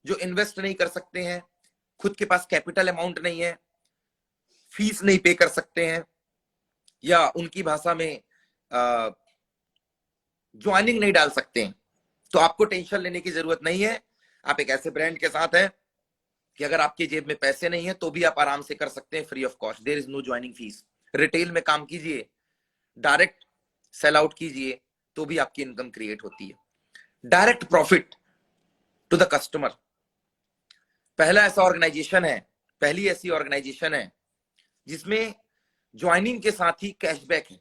जो इन्वेस्ट नहीं कर सकते हैं, खुद के पास कैपिटल अमाउंट नहीं है, फीस नहीं पे कर सकते हैं, या उनकी भाषा में ज्वाइनिंग नहीं डाल सकते हैं, तो आपको टेंशन लेने की जरूरत नहीं है। आप एक ऐसे ब्रांड के साथ हैं कि अगर आपके जेब में पैसे नहीं है तो भी आप आराम से कर सकते हैं free of cost, there is no joining fees. Retail में काम कीजिए, डायरेक्ट सेल आउट कीजिए, तो भी आपकी इनकम क्रिएट होती है। Direct profit to the customer, पहला ऐसा ऑर्गेनाइजेशन है, पहली ऐसी ऑर्गेनाइजेशन है जिसमें ज्वाइनिंग के साथ ही कैशबैक है,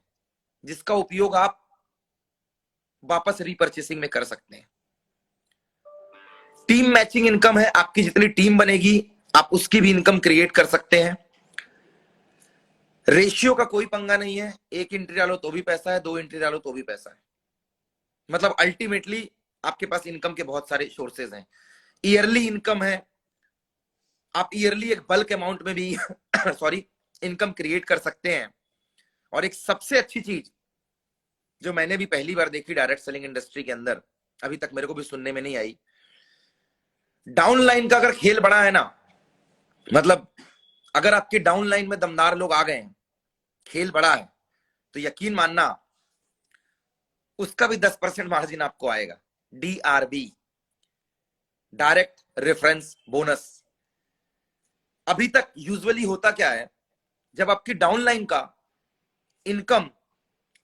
जिसका उपयोग आप वापस रीपर्चेसिंग में कर सकते हैं। टीम मैचिंग इनकम है, आपकी जितनी टीम बनेगी आप उसकी भी इनकम क्रिएट कर सकते हैं। रेशियो का कोई पंगा नहीं है, 1 एंट्री डालो तो भी पैसा है, 2 एंट्री डालो तो भी पैसा है। मतलब अल्टीमेटली आपके पास इनकम के बहुत सारे सोर्सेज हैं। ईयरली इनकम है, आप ईयरली एक बल्क अमाउंट में भी सॉरी इनकम क्रिएट कर सकते हैं। और एक सबसे अच्छी चीज जो मैंने भी पहली बार देखी डायरेक्ट सेलिंग इंडस्ट्री के अंदर, अभी तक मेरे को भी सुनने में नहीं आई, डाउनलाइन का अगर खेल बड़ा है ना, मतलब अगर आपके डाउनलाइन में दमदार लोग आ गए हैं, खेल बड़ा है, तो यकीन मानना उसका भी 10% मार्जिन आपको आएगा। DRB, direct reference bonus. अभी तक यूजुअली होता क्या है, जब आपकी डाउनलाइन का इनकम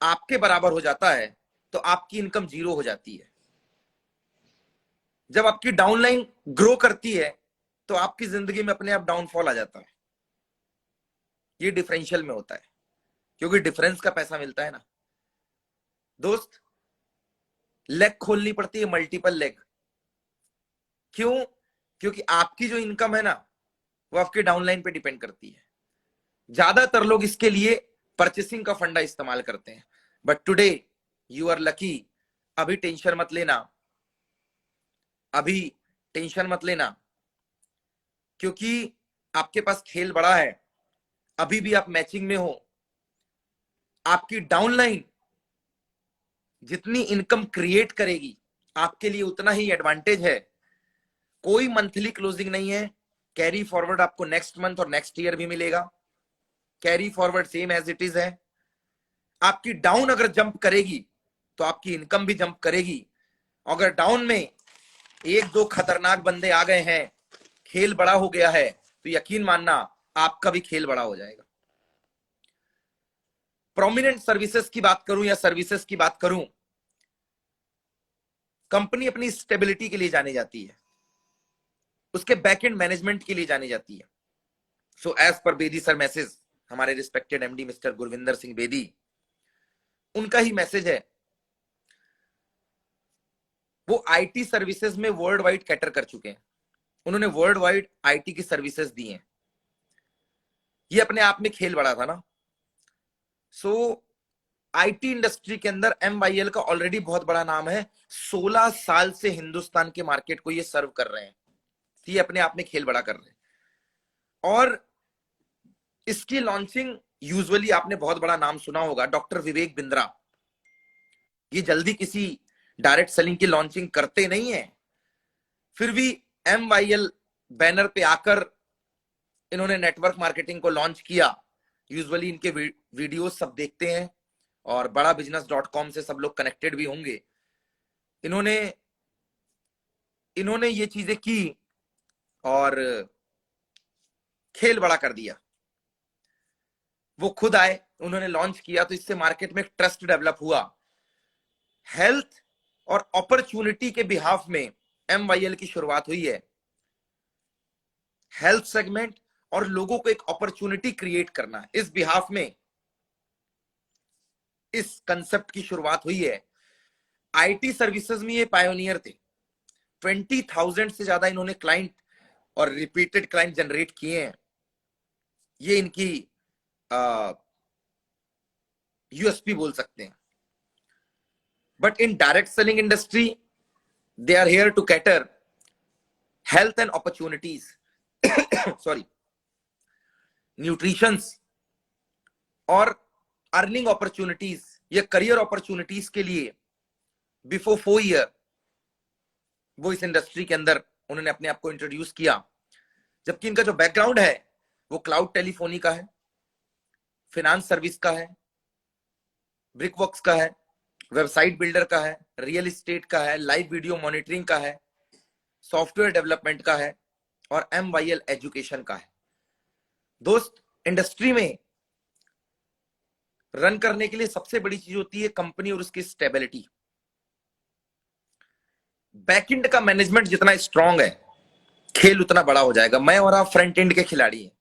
आपके बराबर हो जाता है तो आपकी इनकम 0 हो जाती है। जब आपकी डाउनलाइन ग्रो करती है तो आपकी जिंदगी में अपने आप डाउनफॉल आ जाता है। ये डिफरेंशियल में होता है, क्योंकि डिफरेंस का पैसा मिलता है ना दोस्त। लेग खोलनी पड़ती है, मल्टीपल लेग। क्यों? क्योंकि आपकी जो इनकम है ना वो आपके डाउनलाइन पे डिपेंड करती है। ज्यादातर लोग इसके लिए परचेसिंग का फंडा इस्तेमाल करते हैं, but today you are lucky. अभी टेंशन मत लेना, अभी टेंशन मत लेना, क्योंकि आपके पास खेल बड़ा है। अभी भी आप मैचिंग में हो, आपकी डाउनलाइन जितनी इनकम क्रिएट करेगी आपके लिए उतना ही एडवांटेज है। कोई मंथली क्लोजिंग नहीं है, कैरी फॉरवर्ड आपको नेक्स्ट मंथ और नेक्स्ट ईयर भी मिलेगा। Carry forward same as it is है। आपकी डाउन अगर जंप करेगी तो आपकी इनकम भी जंप करेगी। अगर डाउन में 1-2 खतरनाक बंदे आ गए हैं, खेल बड़ा हो गया है, तो यकीन मानना आपका भी खेल बड़ा हो जाएगा। प्रोमिनेंट सर्विसेज की बात करूं या सर्विसेज की बात करूं, कंपनी अपनी स्टेबिलिटी के लिए जानी जाती है, उसके बैकएंड मैनेजमेंट के लिए जानी जाती है। So as per Bedi sir message, हमारे respected MD mister Gurvinder Singh Bedi, उनका ही मैसेज है। वो आईटी सर्विसेज में वर्ल्ड वाइड कैटर कर चुके हैं, उन्होंने वर्ल्ड वाइड आईटी की सर्विसेज दी हैं। ये अपने आप में खेल बड़ा था ना। सो आईटी इंडस्ट्री के अंदर MYL का ऑलरेडी बहुत बड़ा नाम है। 16 साल से हिंदुस्तान के मार्केट को ये सर्व कर रहे हैं, तो ये अपने आप में खेल बड़ा कर रहे हैं। और इसकी लॉन्चिंग यूजुअली आपने बहुत बड़ा नाम सुना होगा, डॉक्टर विवेक बिंद्रा। ये जल्दी किसी डायरेक्ट सेलिंग की लॉन्चिंग करते नहीं है, फिर भी MYL बैनर पे आकर इन्होंने नेटवर्क मार्केटिंग को लॉन्च किया। यूजुअली इनके वीडियोस सब देखते हैं और बड़ा business.com से सब लोग कनेक्टेड भी होंगे। इन्होंने ये चीजें की और खेल बड़ा कर दिया। वो खुद आए, उन्होंने लॉन्च किया, तो इससे मार्केट में ट्रस्ट डेवलप हुआ। हेल्थ और अपॉर्चुनिटी के बिहाफ में MYL की शुरुआत हुई है। हेल्थ सेगमेंट और लोगों को एक अपॉर्चुनिटी क्रिएट करना, इस बिहाफ में इस कंसेप्ट की शुरुआत हुई है। आईटी सर्विसेज में ये पायोनियर थे। 20,000 से ज्यादा इन्होंने क्लाइंट और रिपीटेड क्लाइंट जनरेट किए हैं। ये इनकी यूएसपी बोल सकते हैं। But in direct selling industry they are here to cater health and opportunities, sorry, nutritions और अर्निंग अपॉर्चुनिटीज या करियर अपॉर्चुनिटीज के लिए बिफोर 4 ईयर वो इस इंडस्ट्री के अंदर उन्होंने अपने आप को इंट्रोड्यूस किया। जबकि इनका जो बैकग्राउंड है वो क्लाउड टेलीफोनी का है, फिनांस सर्विस का है, ब्रिकवर्क्स का है, वेबसाइट बिल्डर का है, रियल एस्टेट का है, लाइव वीडियो मॉनिटरिंग का है, सॉफ्टवेयर डेवलपमेंट का है, और MYL एजुकेशन का है। दोस्त, इंडस्ट्री में रन करने के लिए सबसे बड़ी चीज होती है कंपनी और उसकी स्टेबिलिटी। बैकएंड का मैनेजमेंट जितना स्ट्रांग है, खेल उतना बड़ा हो जाएगा। मैं और आप फ्रंट एंड के खिलाड़ी हैं।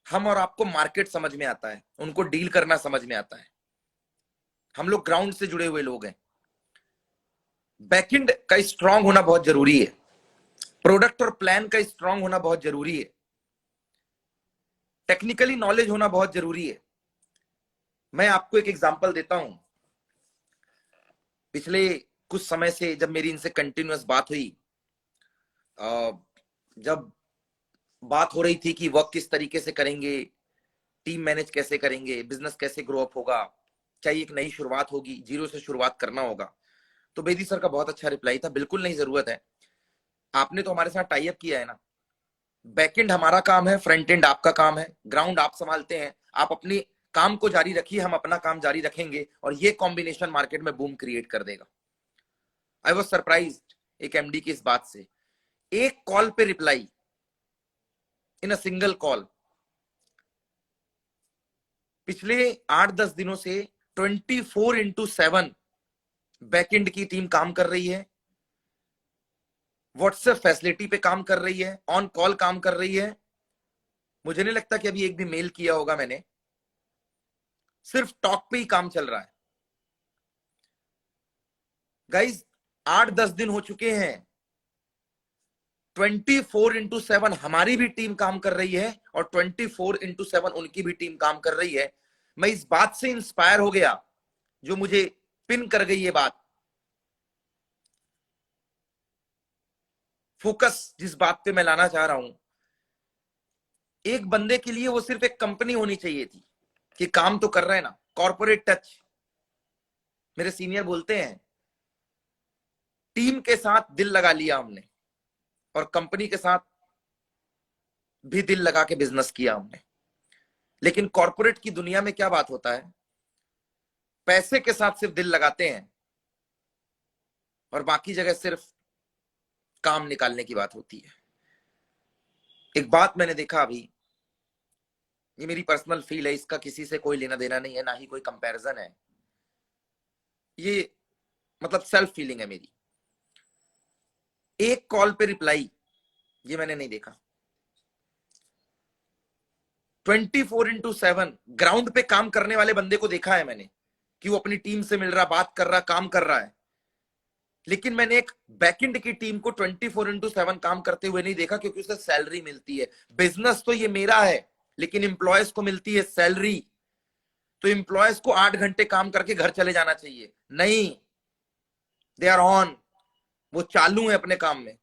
हम और आपको मार्केट समझ में आता है, उनको डील करना समझ में आता है। हम लोग ग्राउंड से जुड़े हुए लोग हैं। बैकएंड का स्ट्रांग होना बहुत जरूरी है। प्रोडक्ट और प्लान का स्ट्रांग होना बहुत जरूरी है। टेक्निकली नॉलेज होना बहुत जरूरी है। मैं आपको एक एग्जांपल देता हूं। पिछले कुछ समय से जब मेरी इनसे कंटिन्यूअस बात हुई, जब बात हो रही थी कि वर्क किस तरीके से करेंगे, टीम मैनेज कैसे करेंगे, बिजनेस कैसे ग्रो अप होगा, चाहिए एक नई शुरुआत होगी, जीरो से शुरुआत करना होगा, तो बेदी सर का बहुत अच्छा रिप्लाई था, बिल्कुल नहीं जरूरत है। आपने तो हमारे साथ टाई अप किया है ना। बैकएंड हमारा काम है, फ्रंट एंड आपका काम है, ग्राउंड आप संभालते हैं। आप अपने काम को जारी रखिए, हम अपना काम जारी रखेंगे, और ये कॉम्बिनेशन मार्केट में बूम क्रिएट कर देगा। आई वॉज सरप्राइज्ड एक एमडी की इस बात से। एक कॉल पे reply, in a single call. पिछले 8-10 दिनों से 24/7 बैकएंड की टीम काम कर रही है, व्हाट्सएप फैसिलिटी पे काम कर रही है, ऑन कॉल काम कर रही है। मुझे नहीं लगता कि अभी एक भी मेल किया होगा मैंने। सिर्फ टॉक पे ही काम चल रहा है। गाइज, 8-10 दिन हो चुके हैं, 24/7 हमारी भी टीम काम कर रही है और 24/7 उनकी भी टीम काम कर रही है। मैं इस बात से इंस्पायर हो गया, जो मुझे पिन कर गई ये बात। फोकस जिस बात पे मैं लाना चाह रहा हूं, एक बंदे के लिए वो सिर्फ एक कंपनी होनी चाहिए थी कि काम तो कर रहे हैं ना, कॉर्पोरेट टच। मेरे सीनियर बोलते हैं, टीम के साथ दिल लगा लिया हमने और कंपनी के साथ भी दिल लगा के बिजनेस किया हमने। लेकिन कॉर्पोरेट की दुनिया में क्या बात होता है, पैसे के साथ सिर्फ दिल लगाते हैं और बाकी जगह सिर्फ काम निकालने की बात होती है। एक बात मैंने देखा अभी, ये मेरी पर्सनल फील है, इसका किसी से कोई लेना देना नहीं है, ना ही कोई कंपैरिजन है, ये मतलब सेल्फ फीलिंग है मेरी। एक कॉल पे रिप्लाई, ये मैंने नहीं देखा। 24/7 ग्राउंड पे काम करने वाले बंदे को देखा है मैंने कि वो अपनी टीम से मिल रहा, बात कर रहा, काम कर रहा है। लेकिन मैंने एक बैकएंड की टीम को 24/7 काम करते हुए नहीं देखा, क्योंकि उसे सैलरी मिलती है। बिजनेस तो ये मेरा है, लेकिन एम्प्लॉयज को मिलती है सैलरी। तो एम्प्लॉयज को 8 घंटे काम करके घर चले जाना चाहिए? नहीं, दे आर ऑन, वो चालू है अपने काम में।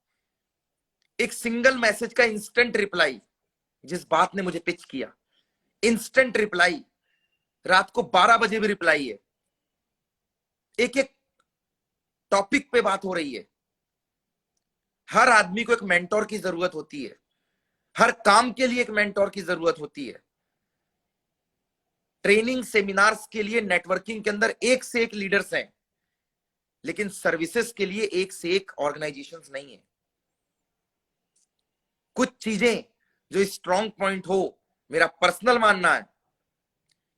एक सिंगल मैसेज का इंस्टेंट रिप्लाई, जिस बात ने मुझे पिच किया, इंस्टेंट रिप्लाई, रात को 12 बजे भी रिप्लाई है। एक एक टॉपिक पे बात हो रही है। हर आदमी को एक मेंटोर की जरूरत होती है, हर काम के लिए एक मेंटोर की जरूरत होती है। ट्रेनिंग सेमिनार्स के लिए नेटवर्किंग के अंदर एक से एक लीडर्स हैं, लेकिन सर्विसेज के लिए एक से एक ऑर्गेनाइजेशंस नहीं है। कुछ चीजें जो स्ट्रॉन्ग पॉइंट हो, मेरा पर्सनल मानना है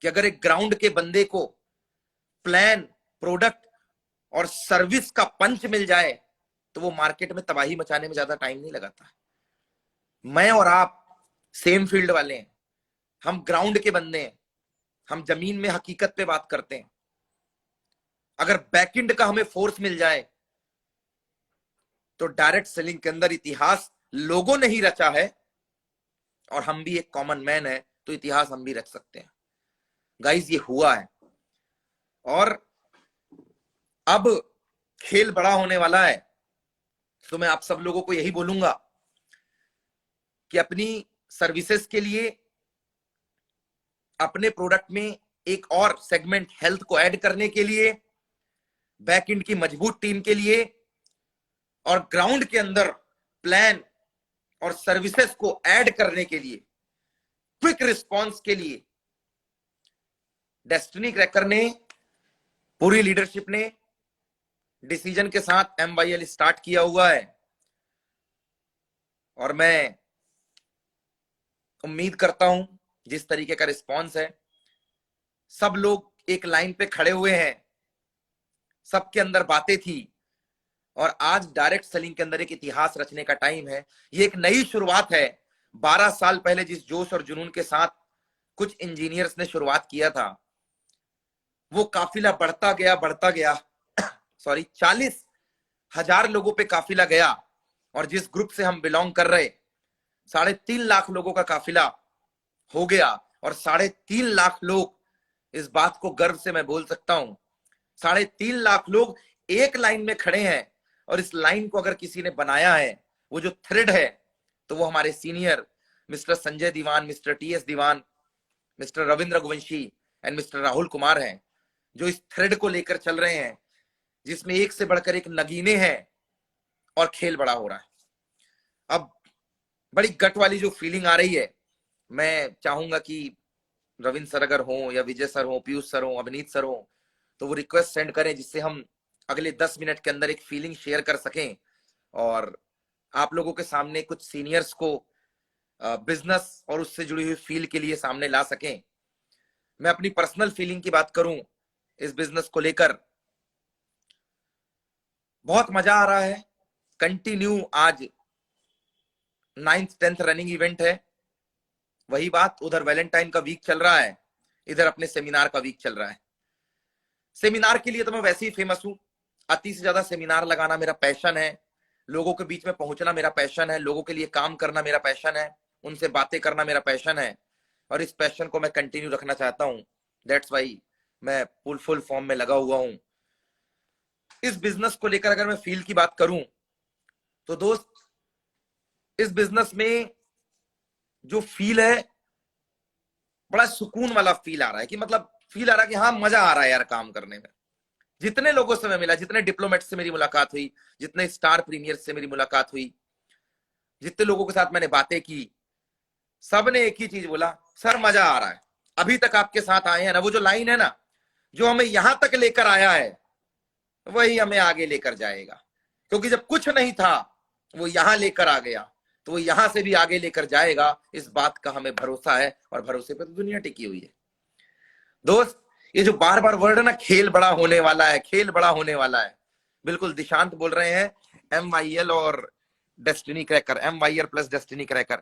कि अगर एक ग्राउंड के बंदे को प्लान, प्रोडक्ट और सर्विस का पंच मिल जाए, तो वो मार्केट में तबाही मचाने में ज्यादा टाइम नहीं लगाता। मैं और आप सेम फील्ड वाले हैं, हम ग्राउंड के बंदे हैं, हम जमीन में हकीकत पे बात करते हैं। अगर बैकएंड का हमें फोर्स मिल जाए, तो डायरेक्ट सेलिंग के अंदर इतिहास लोगों ने ही रचा है, और हम भी एक कॉमन मैन है, तो इतिहास हम भी रच सकते हैं। गाइस, ये हुआ है, और अब खेल बड़ा होने वाला है। तो मैं आप सब लोगों को यही बोलूंगा कि अपनी सर्विसेज के लिए, अपने प्रोडक्ट में एक और सेगमेंट हेल्थ को ऐड करने के लिए, बैकएंड की मजबूत टीम के लिए, और ग्राउंड के अंदर प्लान और सर्विसेज को ऐड करने के लिए, क्विक रिस्पांस के लिए, डेस्टिनी क्रैकर ने, पूरी लीडरशिप ने डिसीजन के साथ MYL स्टार्ट किया हुआ है। और मैं उम्मीद करता हूं जिस तरीके का रिस्पॉन्स है, सब लोग एक लाइन पे खड़े हुए हैं, सबके अंदर बातें थी, और आज डायरेक्ट सेलिंग के अंदर एक इतिहास रचने का टाइम है। ये एक नई शुरुआत है। 12 साल पहले जिस जोश और जुनून के साथ कुछ इंजीनियर्स ने शुरुआत किया था, वो काफिला बढ़ता गया सॉरी 40,000 लोगों पे काफिला गया, और जिस ग्रुप से हम बिलोंग कर रहे 3.5 लाख लोगों का काफिला हो गया, और 3.5 लाख लोग, इस बात को गर्व से मैं बोल सकता हूं, 3.5 लाख लोग एक लाइन में खड़े हैं, और इस लाइन को अगर किसी ने बनाया है, वो जो थ्रेड है, तो वो हमारे senior mister Sanjay Diwan, mister TS Diwan, mister Ravindra Raghuvanshi and mister Rahul Kumar हैं, जो इस थ्रेड को लेकर चल रहे हैं, जिसमें एक से बढ़कर एक नगीने हैं, और खेल बड़ा हो रहा है। अब बड़ी गट वाली जो फीलिंग आ रही है, मैं चाहूंगा कि रविंद्र सर अगर हो, या विजय सर हो, पीयूष सर हो, अभिनीत सर हो, तो वो रिक्वेस्ट सेंड करें, जिससे हम अगले 10 मिनट के अंदर एक फीलिंग शेयर कर सकें, और आप लोगों के सामने कुछ सीनियर्स को बिजनेस और उससे जुड़ी हुई फील के लिए सामने ला सकें। मैं अपनी पर्सनल फीलिंग की बात करूं, इस बिजनेस को लेकर बहुत मजा आ रहा है। कंटिन्यू आज 9th 10th रनिंग इवेंट है। वही बात, उधर वैलेंटाइन का वीक चल रहा है, इधर अपने सेमिनार का वीक चल रहा है। सेमिनार के लिए तो मैं वैसे ही फेमस हूं, अति से ज्यादा सेमिनार लगाना मेरा पैशन है, लोगों के बीच में पहुंचना मेरा पैशन है, लोगों के लिए काम करना मेरा पैशन है, उनसे बातें करना मेरा पैशन है, और इस पैशन को मैं कंटिन्यू रखना चाहता हूं। दैट्स वाई मैं फुल फॉर्म में लगा हुआ हूं। इस बिजनेस को लेकर अगर मैं फील की बात करूं, तो दोस्त, इस बिजनेस में जो फील है, बड़ा सुकून वाला फील आ रहा है, कि मतलब फील आ रहा है कि हाँ, मजा आ रहा है यार काम करने में। जितने लोगों से मैं मिला, जितने डिप्लोमेट से मेरी मुलाकात हुई, जितने स्टार प्रीमियर से मेरी मुलाकात हुई, जितने लोगों के साथ मैंने बातें की, सब ने एक ही चीज बोला, सर मजा आ रहा है। अभी तक आपके साथ आए हैं ना, वो जो लाइन है ना, जो हमें यहां तक लेकर आया है, वही हमें आगे लेकर जाएगा। क्योंकि जब कुछ नहीं था, वो यहां लेकर आ गया, तो वो यहां से भी आगे लेकर जाएगा। इस बात का हमें भरोसा है, और भरोसे पे तो दुनिया टिकी हुई है। दोस्त, ये जो बार बार वर्ड है ना, खेल बड़ा होने वाला है, खेल बड़ा होने वाला है, बिल्कुल दिशांत बोल रहे हैं, MYL और destiny cracker, MYL plus destiny cracker.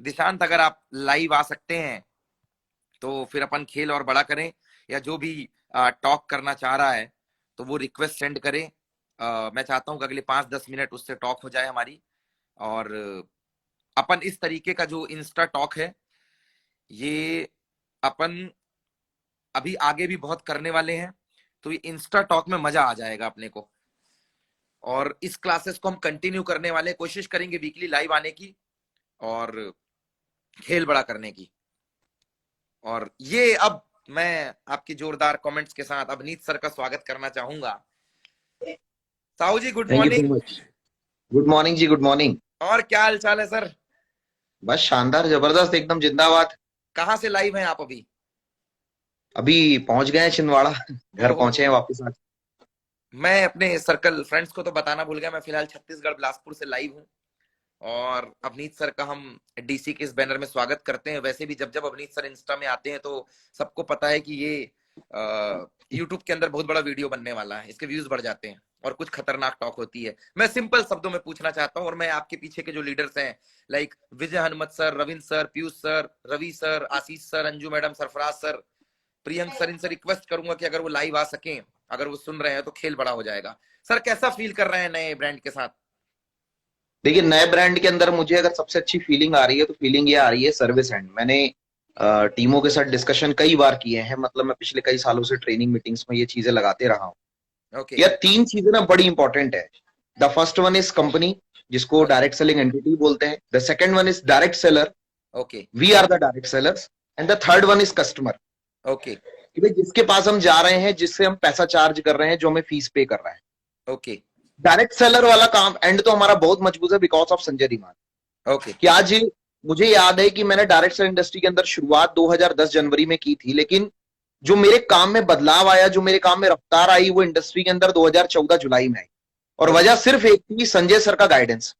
Dishant, अगर आप लाइव आ सकते हैं तो फिर अपन खेल और बड़ा करें, या जो भी टॉक करना चाह रहा है तो वो रिक्वेस्ट सेंड करें। मैं चाहता हूं कि अगले 5-10 मिनट उससे टॉक हो जाए हमारी, और अपन इस तरीके का जो इंस्टा टॉक है, ये अपन अभी आगे भी बहुत करने वाले हैं। तो ये इंस्टा टॉक में मजा आ जाएगा अपने को, और इस क्लासेस को हम कंटिन्यू करने वाले, कोशिश करेंगे वीकली लाइव आने की और खेल बड़ा करने की। और ये अब मैं आपकी जोरदार कमेंट्स के साथ अभिनीत सर का स्वागत करना चाहूंगा। Sahu ji, good thank you morning. So much. Good morning जी, गुड मॉर्निंग। और क्या हाल चाल है सर? बस शानदार, जबरदस्त, एकदम जिंदाबाद। कहाँ से लाइव हैं आप अभी? अभी पहुंच गए हैं छिंदवाड़ा, घर पहुंचे हैं वापस आज। मैं अपने सर्कल फ्रेंड्स को तो बताना भूल गया, मैं फिलहाल छत्तीसगढ़ बिलासपुर से लाइव हूँ, और अवनीत सर का हम डीसी के इस बैनर में स्वागत करते हैं। वैसे भी जब जब अवनीत सर इंस्टा में आते हैं तो सबको पता है कि ये यूट्यूब के अंदर बहुत बड़ा वीडियो बनने वाला है, इसके व्यूज बढ़ जाते हैं और कुछ खतरनाक टॉक होती है। मैं सिंपल शब्दों में पूछना चाहता हूँ, और मैं आपके पीछे के जो लीडर्स हैं, like Vijay Hanumat sir, Ravindra sir, Piyush sir, Ravi sir, Ashish sir, Anju madam, Sarfaraz sir, Priyank sir, इनसे रिक्वेस्ट करूंगा कि अगर वो लाइव आ सकें, अगर वो सुन रहे हैं तो खेल बड़ा हो जाएगा। सर, कैसा फील कर रहे हैं नए ब्रांड के साथ? देखिए, नए ब्रांड के अंदर मुझे अगर सबसे अच्छी फीलिंग आ रही है तो फीलिंग ये आ रही है सर्विस एंड। मैंने टीमों के साथ डिस्कशन कई बार किए हैं, मतलब मैं पिछले कई सालों से ट्रेनिंग मीटिंग्स में ये चीजें लगाते रहा हूँ। ओके। ये 3 चीजें ना बड़ी इंपॉर्टेंट है। The first one is company, जिसको डायरेक्ट सेलिंग एंटिटी बोलते हैं। The second one is direct seller, okay, we are the direct sellers. And the third one is customer, okay, कि भाई जिसके पास हम जा रहे हैं, जिससे हम पैसा चार्ज कर रहे हैं, जो हमें फीस पे कर रहा है। ओके, डायरेक्ट सेलर वाला काम एंड तो हमारा बहुत मजबूत है because of Sanjay Diwan. Okay, कि आज मुझे याद है कि मैंने डायरेक्ट सेल इंडस्ट्री के अंदर शुरुआत 2010 जनवरी में की थी, लेकिन जो मेरे काम में बदलाव आया, जो मेरे काम में रफ्तार आई, वो इंडस्ट्री के अंदर 2014 जुलाई में आई। और वजह सिर्फ एक थी, संजय सर का गाइडेंस।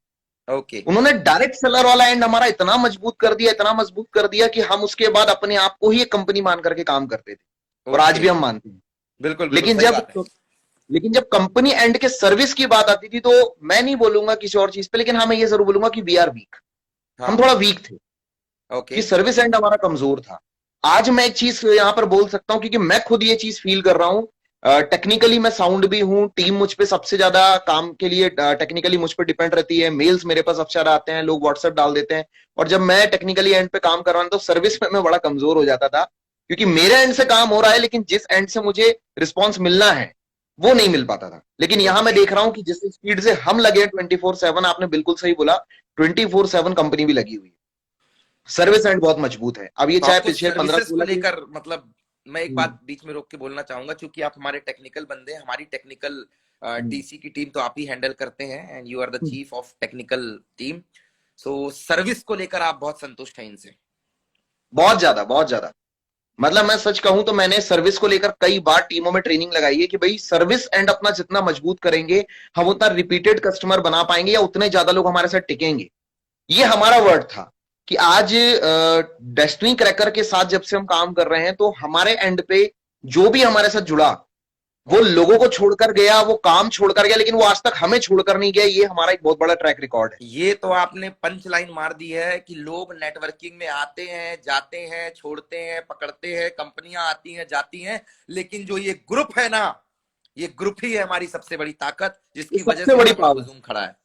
ओके उन्होंने डायरेक्ट सेलर वाला एंड हमारा इतना मजबूत कर दिया, इतना मजबूत कर दिया कि हम उसके बाद अपने आप को ही एक कंपनी मान करके काम करते थे, और आज ओके भी हम मानते हैं। बिल्कुल बिल्कुल लेकिन सही जब बात है। लेकिन जब कंपनी एंड के सर्विस की बात आती थी, तो मैं नहीं बोलूंगा किसी और चीज पे, लेकिन हाँ मैं ये जरूर बोलूंगा कि वी आर वीक। हम हाँ थोड़ा वीक थे ओके कि सर्विस एंड हमारा कमजोर था। आज मैं एक चीज यहां पर बोल सकता हूं, क्योंकि मैं खुद ये चीज फील कर रहा हूं। टेक्निकली मैं साउंड भी हूं, टीम मुझ पे सबसे ज्यादा काम के लिए टेक्निकली मुझ पे डिपेंड रहती है, मेल्स मेरे पास सबसे ज्यादा आते हैं, लोग व्हाट्सएप डाल देते हैं। और जब मैं टेक्निकली एंड पे काम कर रहा हूं तो सर्विस में मैं बड़ा कमजोर हो जाता था, क्योंकि मेरे एंड से काम हो रहा है लेकिन जिस एंड से मुझे रिस्पॉन्स मिलना है वो नहीं मिल पाता था। लेकिन यहां मैं ओके देख रहा हूँ कि जिस स्पीड से हम लगे 24/7, आपने बिल्कुल सही बोला, 24/7 कंपनी भी लगी हुई है। सर्विस एंड बहुत मजबूत है। अब ये तो चाहे आपको पिछले पंद्रह सर्विसेज को सोलह की। लेकर मतलब, मैं एक बात बीच में रोक के बोलना चाहूंगा, क्योंकि आप हमारे टेक्निकल बंदे हैं, हमारी टेक्निकल टीसी की टीम तो आप ही हैंडल करते हैं, and you are the chief of technical team. So service को लेकर आप बहुत संतुष्ट हैं इनसे? बहुत ज्यादा, बहुत ज्यादा। मतलब मैं सच कहूं तो मैंने सर्विस को लेकर कई बार टीमों में ट्रेनिंग लगाई है कि भाई सर्विस एंड अपना जितना मजबूत करेंगे, हम उतना रिपीटेड कस्टमर बना पाएंगे, या उतने ज्यादा लोग हमारे साथ टिकेंगे। ये हमारा वर्ड था कि आज डेस्टिनी क्रैकर के साथ जब से हम काम कर रहे हैं, तो हमारे एंड पे जो भी हमारे साथ जुड़ा, वो लोगों को छोड़कर गया, वो काम छोड़कर गया, लेकिन वो आज तक हमें छोड़कर नहीं गया। ये हमारा एक बहुत बड़ा ट्रैक रिकॉर्ड है। ये तो आपने पंच लाइन मार दी है कि लोग नेटवर्किंग में आते हैं, जाते हैं, छोड़ते हैं, पकड़ते हैं, कंपनियां आती हैं, जाती हैं, लेकिन जो ये ग्रुप है ना, ये ग्रुप ही है हमारी सबसे बड़ी ताकत, जिसकी वजह सबसे से बड़ी इतना बड़ा पावर। हुजूम खड़ा है।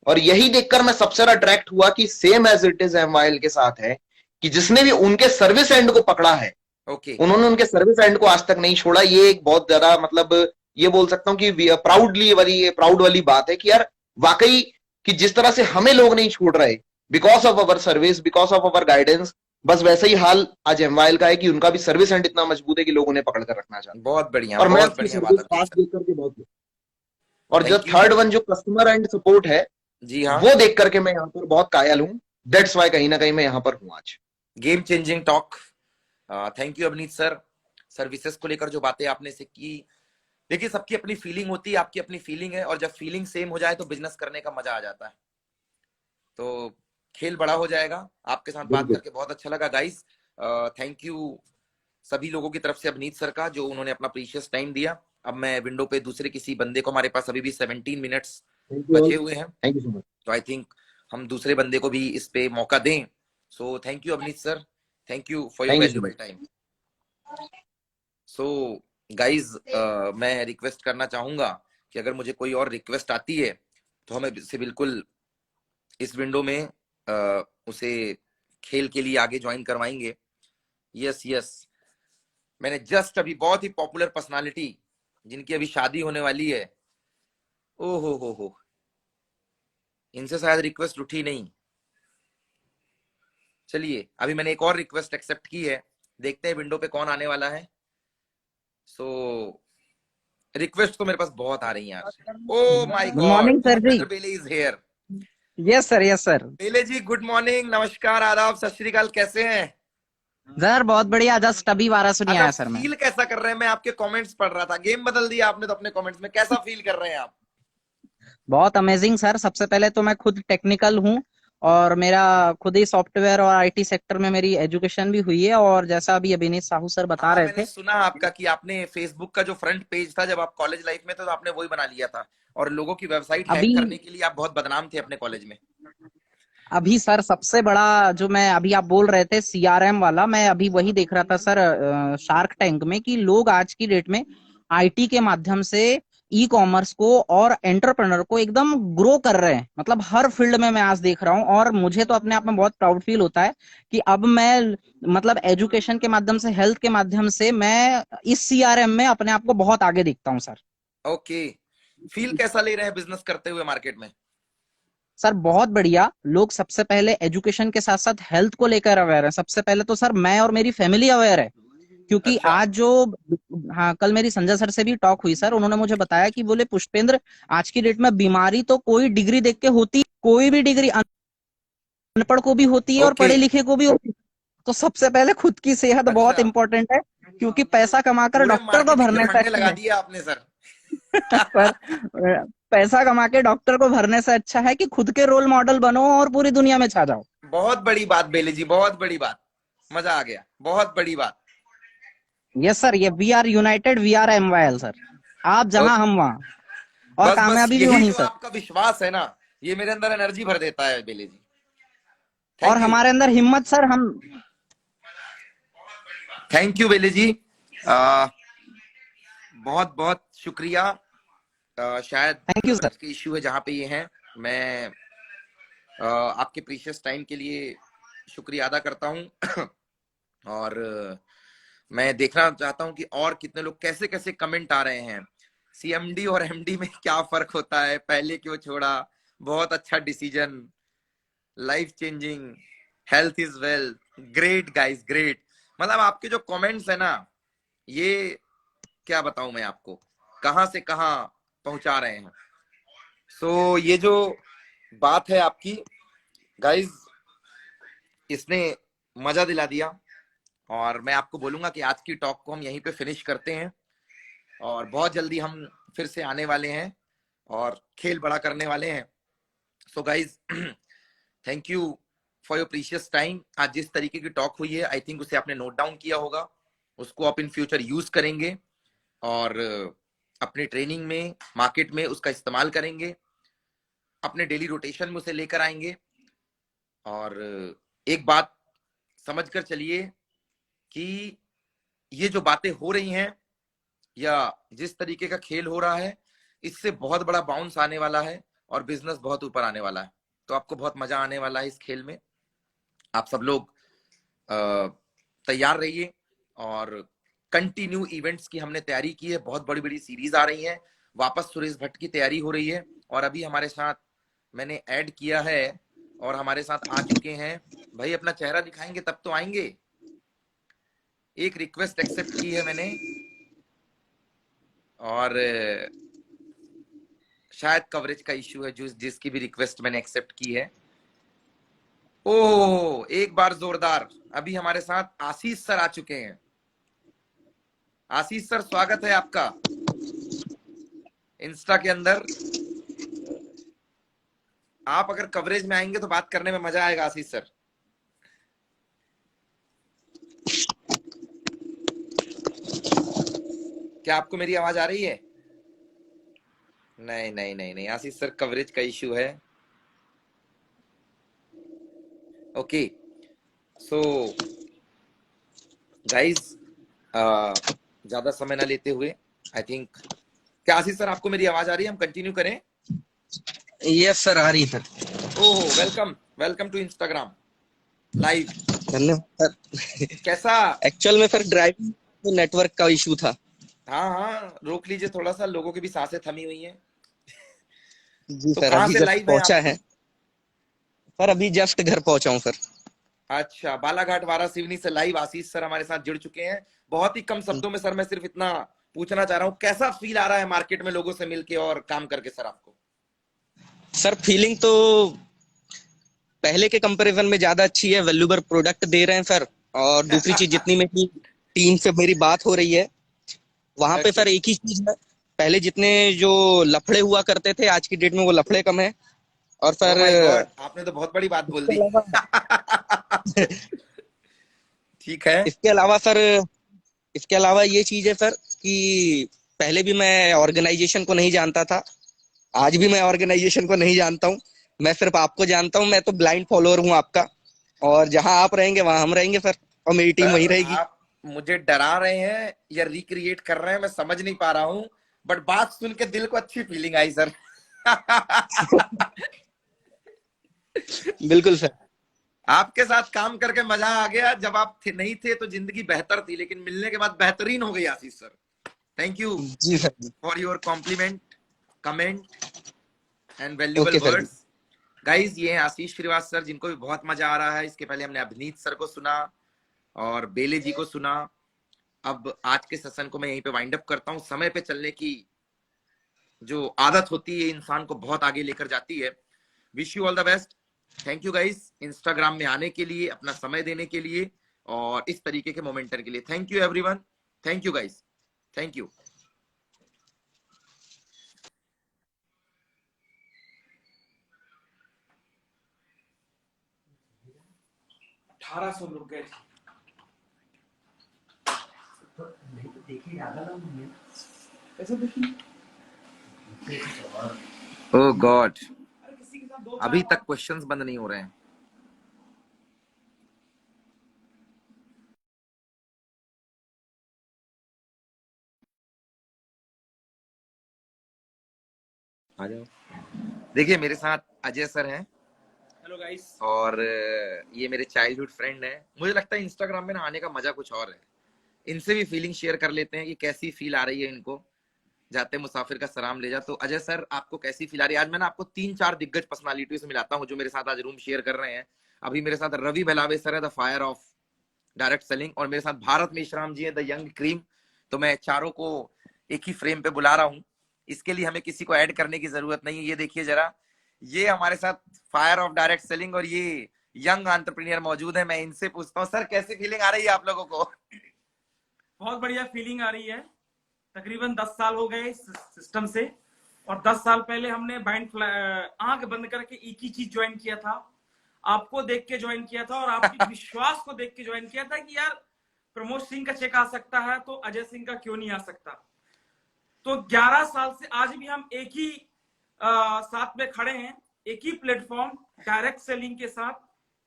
और यही देखकर मैं सबसे ज्यादा अट्रैक्ट हुआ कि सेम एज इट इज एमवाइल के साथ है, कि जिसने भी उनके सर्विस एंड को पकड़ा है, ओके उन्होंने उनके सर्विस एंड को आज तक नहीं छोड़ा। ये एक बहुत ज्यादा, मतलब ये बोल सकता हूं कि प्राउड वाली बात है कि यार वाकई, कि जिस तरह से हमें लोग नहीं छोड़ रहे because of our service, because of our guidance, बस वैसा ही हाल आज एमवाइल का है कि उनका भी सर्विस एंड इतना मजबूत है कि लोग उन्हें पकड़ कर रखना चाहते हैं। और मैं बहुत उसकी बढ़िया बात सर्विस अभिजीत फास्ट सर। देख करके बहुत, और जो थैंक यू। थर्ड वन जो कस्टमर एंड सपोर्ट है, जी हाँ, वो देख करके मैं यहाँ पर बहुत कायल हूं। दैट्स वाई कहीं ना कहीं मैं यहाँ पर हूं आज। Game changing talk. Thank you अभिनीत सर। सर्विसेज को लेकर जो बातें आपने से की, देखिए सबकी अपनी फीलिंग होती है, आपकी अपनी फीलिंग है, और जब फीलिंग सेम हो जाए तो बिजनेस करने का मजा आ जाता है, तो खेल बड़ा हो जाएगा। आपके साथ बात बिल्कुल। करके बहुत अच्छा लगा गाइस। थैंक यू सभी लोगों की तरफ से अभिनीत सर का, जो उन्होंने अपना प्रीशियस टाइम दिया। अब मैं विंडो पे दूसरे किसी बंदे को, हमारे पास अभी भी 17 मिनट्स थैंक यू, बचे हुए हैं, थैंक यू सो मच। तो आई थिंक हम दूसरे बंदे को भी इस पे मौका दें। सो थैंक यू अभिनीत sir, thank you for your thank you so valuable much. Time. So guys, मैं रिक्वेस्ट करना चाहूंगा कि अगर मुझे कोई और रिक्वेस्ट आती है तो हमें इससे बिल्कुल इस विंडो में उसे खेल के लिए आगे ज्वाइन करवाएंगे। यस यस, मैंने जस्ट अभी बहुत ही पॉपुलर पर्सनालिटी जिनकी अभी शादी होने वाली है, ओ हो, इनसे शायद रिक्वेस्ट उठी नहीं। चलिए, अभी मैंने एक और रिक्वेस्ट एक्सेप्ट की है, देखते हैं विंडो पे कौन आने वाला है। सो रिक्वेस्ट तो मेरे पास बहुत आ रही हैं आज। Oh my good god, morning sir जी। Pushpendra Bele is here. Yes sir, yes sir. Bele ji, good morning, नमस्कार, आदाब, सत श्री अकाल, कैसे हैं? सर बहुत बढ़िया, जस्ट अभी 12 सुनी अच्छा, आया सर मैं। फील कैसा कर रहे हैं? मैं आपके कमेंट्स पढ़ रहा था, गेम बदल दिया आपने तो अपने कमेंट्स में, कैसा फील कर रहे हैं आप? बहुत अमेजिंग सर। सबसे पहले तो मैं खुद टेक्निकल हूँ, और मेरा खुद ही सॉफ्टवेयर और आईटी सेक्टर में मेरी एजुकेशन भी हुई है। और जैसा अभी अभिनीत साहू सर बता हाँ, रहे मैंने थे, सुना आपका कि आपने फेसबुक का जो फ्रंट पेज था जब आप कॉलेज लाइफ में थे, तो आपने वही बना लिया था, और लोगों की वेबसाइट हैक अभी करने के लिए आप बहुत बदनाम थे अपने कॉलेज में। अभी सर सबसे बड़ा जो मैं अभी आप बोल रहे थे सीआरएम वाला, मैं अभी वही देख रहा था सर शार्क टैंक में, कि लोग आज की डेट में आईटी के माध्यम से ई कॉमर्स को और एंटरप्रेन्योर को एकदम ग्रो कर रहे हैं। मतलब हर फील्ड में मैं आज देख रहा हूं, और मुझे तो अपने आप में बहुत प्राउड फील होता है कि अब मैं, मतलब एजुकेशन के माध्यम से, हेल्थ के माध्यम से, मैं इस सीआरएम में अपने आप को बहुत आगे दिखता हूं सर। ओके, फील कैसा ले रहे हैं बिजनेस करते हुए मार्केट में? सर बहुत बढ़िया। लोग सबसे पहले एजुकेशन के साथ साथ हेल्थ को लेकर अवेयर है। सबसे पहले तो सर मैं और मेरी फैमिली अवेयर है, क्योंकि अच्छा, आज जो, हाँ, कल मेरी संजय सर से भी टॉक हुई सर। उन्होंने मुझे बताया कि बोले पुष्पेंद्र, आज की डेट में बीमारी तो कोई डिग्री देख के होती, कोई भी डिग्री अनपढ़ को भी होती है और ओके, पढ़े लिखे को भी होती है। तो सबसे पहले खुद की सेहत बहुत अच्छा, इंपॉर्टेंट है, क्योंकि पैसा कमाकर पूरे डॉक्टर को मार्केटिंग के भरने फंडे से लगा दिए आपने सर। सर पैसा कमा के डॉक्टर को भरने से अच्छा है कि खुद के रोल मॉडल बनो और पूरी दुनिया में छा जाओ। बहुत बड़ी बात बेले जी, बहुत बड़ी बात, मजा आ गया, बहुत बड़ी बात। यस सर, ये we are united, we are MYL sir. आप जहां हम वहां, और बस बस कामयाबी भी यही वहीं जो सर। आपका विश्वास है ना, ये मेरे अंदर एनर्जी भर देता है बेले जी। और थैंक यू, हमारे अंदर हिम्मत सर। हम थैंक यू बेले जी। आ, बहुत बहुत शुक्रिया। शायद थैंक यू सर। कवरेज के इश्यू है जहां पे ये हैं। मैं आपके प्रीशियस टाइम के लिए शुक्रिया अदा करता हूं। और मैं देखना चाहता हूं कि और कितने लोग, कैसे कैसे कमेंट आ रहे हैं। CMD और MD में क्या फर्क होता है, पहले क्यों छोड़ा, बहुत अच्छा decision, life changing, health is wealth, great guys great. मतलब आपके जो कमेंट्स है ना, ये क्या बताऊं मैं आपको, कहां से कहां पहुंचा रहे हैं। सो ये जो बात है आपकी गाइस, इसने मजा दिला दिया। और मैं आपको बोलूंगा कि आज की टॉक को हम यहीं पे फिनिश करते हैं, और बहुत जल्दी हम फिर से आने वाले हैं और खेल बड़ा करने वाले हैं। So guys, thank you for your precious time. आज जिस तरीके की टॉक हुई है, आई थिंक उसे आपने नोट डाउन किया होगा, उसको आप इन फ्यूचर यूज करेंगे और अपने ट्रेनिंग में, मार्केट में उसका इस्तेमाल करेंगे, अपने डेली रोटेशन में उसे लेकर आएंगे। और एक बात समझ कर चलिए कि ये जो बातें हो रही हैं या जिस तरीके का खेल हो रहा है, इससे बहुत बड़ा बाउंस आने वाला है और बिजनेस बहुत ऊपर आने वाला है। तो आपको बहुत मजा आने वाला है इस खेल में। आप सब लोग तैयार रहिए, और कंटिन्यू इवेंट्स की हमने तैयारी की है, बहुत बड़ी बड़ी सीरीज आ रही हैं। वापस सुरेश भट्ट की तैयारी हो रही है, और अभी हमारे साथ मैंने ऐड किया है और हमारे साथ आ चुके हैं भाई। अपना चेहरा दिखाएंगे तब तो आएंगे। एक रिक्वेस्ट एक्सेप्ट की है मैंने, और शायद कवरेज का इश्यू है जो जिसकी भी रिक्वेस्ट मैंने एक्सेप्ट की है। ओह, एक बार जोरदार, अभी हमारे साथ आशीष सर आ चुके हैं। आशीष सर, स्वागत है आपका इंस्टा के अंदर। आप अगर कवरेज में आएंगे तो बात करने में मजा आएगा आशीष सर। क्या आपको मेरी आवाज आ रही है? नहीं नहीं नहीं नहीं, आशीष सर कवरेज का इश्यू है। ओके, सो गाइज, ज्यादा समय ना लेते हुए, आई थिंक, क्या आशीष सर आपको मेरी आवाज आ रही है? हम कंटिन्यू करें? यस सर, आ रही है sir. Oh, welcome welcome to Instagram live. धन्यवाद सर। कैसा? एक्चुअल में सर ड्राइविंग तो नेटवर्क का इशू था। हाँ हाँ, रोक लीजिए थोड़ा सा, लोगों की भी सांसें थमी हुई हैं। जी तो सर, कहाँ अभी से जस्ट लाइव है पहुंचा आप? है सर, अभी जस्ट घर पहुंचा हूं सर। अच्छा, बालाघाट वारासिवनी से लाइव आशीष सर हमारे साथ जुड़ चुके हैं। बहुत ही कम शब्दों में सर मैं सिर्फ इतना पूछना चाह रहा हूँ, कैसा फील आ रहा है मार्केट में लोगों से मिलके और काम करके सर आपको? सर फीलिंग तो पहले के कंपैरिजन में ज्यादा अच्छी है, वैल्यूएबल प्रोडक्ट दे रहे हैं सर। और दूसरी चीज, जितनी मेरी टीम से मेरी बात हो रही है वहां पे Okay. सर एक ही चीज है, पहले जितने जो लफड़े हुआ करते थे आज की डेट में वो लफड़े कम है। और Oh सर my God, आपने तो बहुत बड़ी बात बोल इसके दी। अलावा ठीक है। इसके अलावा सर इसके अलावा ये चीज है सर कि पहले भी मैं ऑर्गेनाइजेशन को नहीं जानता था, आज भी मैं ऑर्गेनाइजेशन को नहीं जानता हूँ। मैं सिर्फ आपको जानता हूँ, मैं तो ब्लाइंड फॉलोअर हूँ आपका। और जहां आप रहेंगे वहां हम रहेंगे सर, और मेरी टीम वहीं सर रहेगी। आप मुझे डरा रहे हैं या रिक्रिएट कर रहे हैं, मैं समझ नहीं पा रहा हूँ, बट बात सुन के दिल को अच्छी फीलिंग आई सर। बिल्कुल सर। आपके साथ काम करके मजा आ गया। जब आप नहीं थे तो जिंदगी बेहतर थी, लेकिन मिलने के बाद बेहतरीन हो गई आशीष सर। थैंक यू जी sir. For your compliment, comment and valuable okay sir. Words. Guys, ये हैं आशीष श्रीवास्तव सर, जिनको भी बहुत मजा आ रहा है। इसके पहले हमने अभिनीत सर को सुना और बेले जी को सुना। अब आज के सेशन को मैं यहीं पे वाइंड अप करता हूँ। समय पे चलने की जो आदत होती है इंसान को बहुत आगे लेकर जाती है। Wish you all the best. Thank you guys, Instagram में आने के लिए, अपना समय देने के लिए, और इस तरीके के मोमेंटर के लिए। Thank you everyone, thank you guys, thank you. 1800 लोग गए थे। कैसे देखिए? ओह गॉड, अरे किसी के साथ दो अभी चार तक क्वेश्चंस बंद नहीं हो रहे हैं। आ जाओ। देखिए मेरे साथ अजय सर हैं हेलो गाइस। और ये मेरे चाइल्डहुड फ्रेंड हैं। मुझे लगता है इंस्टाग्राम में ना आने का मजा कुछ और है। इनसे भी फीलिंग शेयर कर लेते हैं कि कैसी फील आ रही है इनको। जाते मुसाफिर का सलाम ले जा। तो अजय सर, आपको कैसी फील आ रही है? आज मैं ना आपको 3-4 दिग्गज पर्सनालिटी से मिलाता हूँ जो मेरे साथ आज रूम शेयर कर रहे हैं। अभी मेरे साथ रवि बेलावे सर है, the fire of direct selling, और मेरे साथ भारत मेश्राम जी है, द यंग क्रीम। तो मैं चारों को एक ही फ्रेम पे बुला रहा हूँ। इसके लिए हमें किसी को ऐड करने की जरूरत नहीं है। ये देखिए जरा, ये हमारे साथ फायर ऑफ डायरेक्ट सेलिंग और ये यंग एंटरप्रेन्योर मौजूद है। मैं इनसे पूछता हूँ, सर कैसी फीलिंग आ रही है आप लोगों को? बहुत बढ़िया फीलिंग आ रही है। तकरीबन 10 साल हो गए इस सिस्टम से, और 10 साल पहले हमने आंख बंद करके एक ही चीज ज्वाइन किया था, आपको देख के ज्वाइन किया था और आपके विश्वास को देख के ज्वाइन किया था कि यार प्रमोद सिंह का चेक आ सकता है तो अजय सिंह का क्यों नहीं आ सकता। तो 11 साल से आज भी हम एक ही साथ में खड़े हैं, एक ही प्लेटफॉर्म डायरेक्ट सेलिंग के साथ।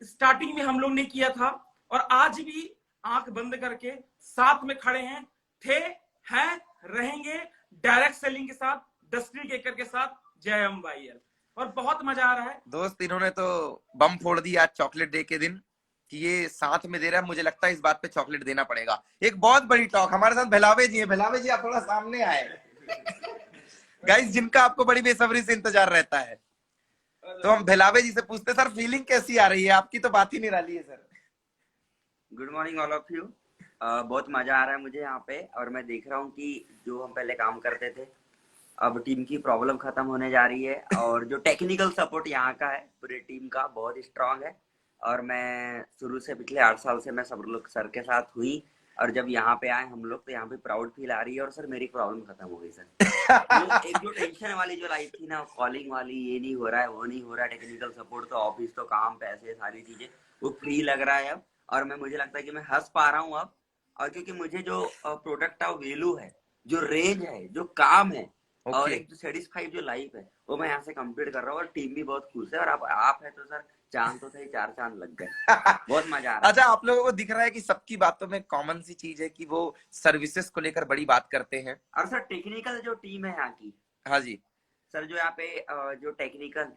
स्टार्टिंग में हम लोग ने किया था और आज भी आंख बंद करके साथ में खड़े हैं, हैं, रहेंगे डायरेक्ट सेलिंग के साथ, डस्ट्री केकर के साथ। जय अम्बाइयर। और बहुत मजा आ रहा है दोस्त। इन्होंने तो बम फोड़ दी आज चॉकलेट डे के दिन कि ये साथ में दे रहा है। मुझे लगता है इस बात पे चॉकलेट देना पड़ेगा। एक बहुत बड़ी टॉक हमारे साथ भलावे जी है। भलावे जी आप थोड़ा सामने आए। गाइस, जिनका आपको बड़ी बेसब्री से इंतजार रहता है, तो हम भलावे जी से पूछते, सर फीलिंग कैसी आ रही है? आपकी तो बात ही निराली है sir. Good morning all of you. बहुत मजा आ रहा है मुझे यहाँ पे, और मैं देख रहा हूँ कि जो हम पहले काम करते थे अब टीम की प्रॉब्लम खत्म होने जा रही है, और जो टेक्निकल सपोर्ट यहाँ का है पूरे टीम का बहुत स्ट्रांग है। और मैं शुरू से पिछले 8 साल से मैं सब लोग सर के साथ हुई, और जब यहाँ पे आए हम लोग तो यहाँ पे प्राउड फील आ रही है। और सर मेरी प्रॉब्लम खत्म हो गई सर। एक जो टेंशन वाली जो लाइफ थी ना, कॉलिंग वाली, ये नहीं हो रहा है वो नहीं हो रहा है, टेक्निकल सपोर्ट तो ऑफिस तो काम पैसे सारी चीजें, वो फ्री लग रहा है अब। और मैं मुझे लगता है कि मैं हंस पा रहा हूँ अब, और क्योंकि मुझे जो प्रोडक्ट का वैल्यू है, जो रेंज है, जो काम है, और एक जो सेटिस्फाइड जो लाइफ है, वो मैं यहाँ से कंप्लीट कर रहा हूँ। और टीम भी बहुत खुश है, और आप है तो सर चांद तो थे, 4 चांद लग गए। बहुत मजा आ रहा है। अच्छा, आप लोगों को दिख रहा है कि सबकी बातों में कॉमन सी चीज है कि वो सर्विसेज को लेकर बड़ी बात करते हैं। और सर टेक्निकल जो टीम है यहाँ की, हाँ जी सर जो यहाँ पे जो टेक्निकल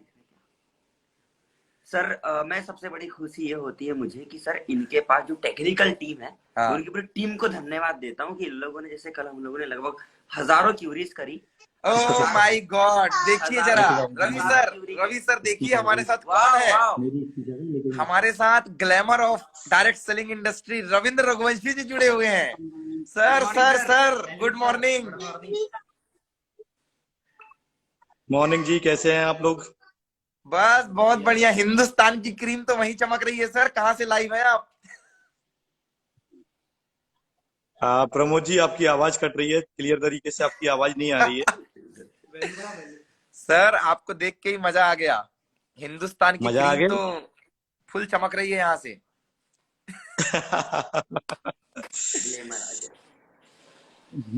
सर, मैं सबसे बड़ी खुशी ये होती है मुझे कि सर इनके पास जो टेक्निकल टीम है, हाँ। उनकी पूरी टीम को धन्यवाद देता हूँ कि इन लोगों ने, जैसे कल हम लोगों ने लगभग हजारों क्यूरीज करी। ओह माय गॉड, देखिए जरा रवि सर देखिए हमारे साथ कौन है। हमारे साथ glamour of direct selling industry Ravindra Raghuvanshi ji जुड़े हुए हैं। Sir good morning. मॉर्निंग जी, कैसे हैं आप लोग? बस बहुत बढ़िया। हिंदुस्तान की क्रीम तो वहीं चमक रही है सर। कहाँ से लाइव है आप? प्रमोद जी, आपकी आवाज कट रही है, क्लियर तरीके से आपकी आवाज नहीं आ रही है। सर आपको देख के ही मजा आ गया। हिंदुस्तान की मजा आ क्रीम गया? तो फुल चमक रही है यहाँ से।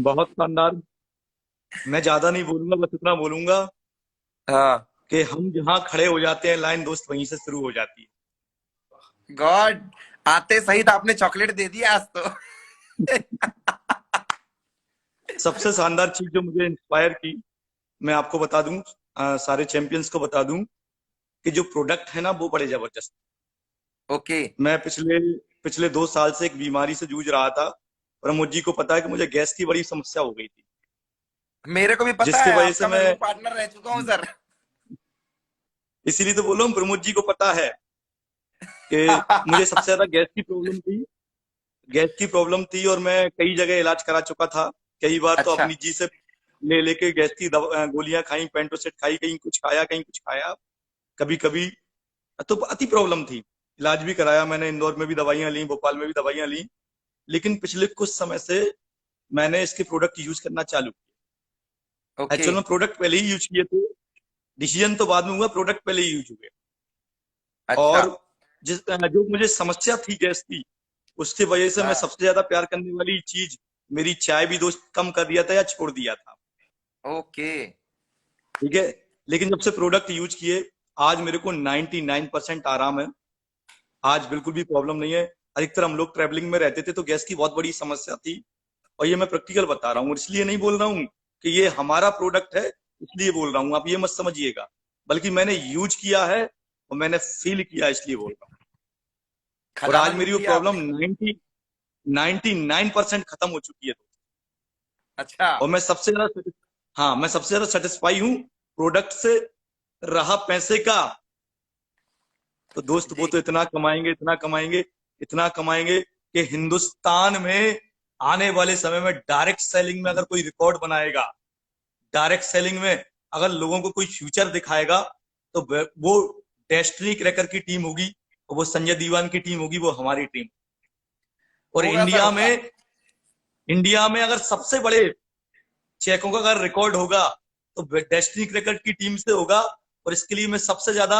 बहुत शानदार। मैं ज्यादा नहीं बोलूंगा, बस इतना बोलूंगा हाँ कि हम जहाँ खड़े हो जाते हैं लाइन, दोस्त वहीं से शुरू हो जाती है। गॉड, आते सही तो आपने चॉकलेट दे दिया आज तो। सबसे शानदार चीज जो मुझे इंस्पायर की, मैं आपको बता दूं, सारे चैंपियंस को बता दूं कि जो प्रोडक्ट है ना वो बड़े जबरदस्त। ओके। मैं पिछले 2 साल से एक बीमारी से जूझ रहा था। प्रमोद जी को पता है कि मुझे गैस की बड़ी समस्या हो गई थी, मेरे को भी पता जिसकी है, वजह से आपका मैं पार्टनर रह चुका हूँ सर। इसीलिए तो बोल रहा हूँ, प्रमोद जी को पता है कि मुझे सबसे ज्यादा गैस की प्रॉब्लम थी, और मैं कई जगह इलाज करा चुका था। कई बार तो अच्छा। अपनी जी से लेके गैस की गोलियां खाई, पेंटोसेट खाई, कहीं कुछ खाया, कभी कभी तो अति प्रॉब्लम थी। इलाज भी कराया मैंने, इंदौर में भी दवाइयां ली, भोपाल में भी दवाइयां ली। लेकिन पिछले कुछ समय से मैंने इसके प्रोडक्ट यूज करना चालू किया। ओके। एक्चुअल में प्रोडक्ट पहले ही यूज किए थे, डिसीजन तो बाद में हुआ, प्रोडक्ट पहले ही यूज हुए। अच्छा। और जो मुझे समस्या थी गैस की, उसकी वजह से मैं हाँ। सबसे ज्यादा प्यार करने वाली चीज मेरी चाय भी दोस्त कम कर दिया था या छोड़ दिया था। ओके। ठीक है, लेकिन जब से प्रोडक्ट यूज किए आज मेरे को 99% आराम है। आज बिल्कुल भी प्रॉब्लम नहीं है। अधिकतर हम लोग ट्रेवलिंग में रहते थे तो गैस की बहुत बड़ी समस्या थी, और ये मैं प्रैक्टिकल बता रहा हूँ, और इसलिए नहीं बोल रहा हूँ कि ये हमारा प्रोडक्ट है इसलिए बोल रहा हूँ, आप ये मत समझिएगा, बल्कि मैंने यूज किया है और मैंने फील किया इसलिए बोल रहा हूँ। और खजाना आज मेरी वो लूट लिया प्रॉब्लम आपने। 99% खत्म हो चुकी है। अच्छा। और मैं सबसे ज्यादा, हाँ, मैं सबसे ज्यादा सेटिस्फाई हूँ प्रोडक्ट से। रहा पैसे का, तो दोस्त वो जी। तो इतना कमाएंगे, इतना कमाएंगे, इतना कमाएंगे कि हिंदुस्तान में आने वाले समय में डायरेक्ट सेलिंग में अगर कोई रिकॉर्ड बनाएगा, डायरेक्ट सेलिंग में अगर लोगों को कोई फ्यूचर दिखाएगा, तो वो डेस्टिनी क्रैकर की टीम होगी, और वो संजय दीवान की टीम होगी, वो हमारी टीम। और होगा सर, होगा। इंडिया में अगर सबसे बड़े चेकों का अगर रिकॉर्ड होगा तो डेस्टिनी क्रैकर की टीम से होगा। और इसके लिए मैं सबसे ज्यादा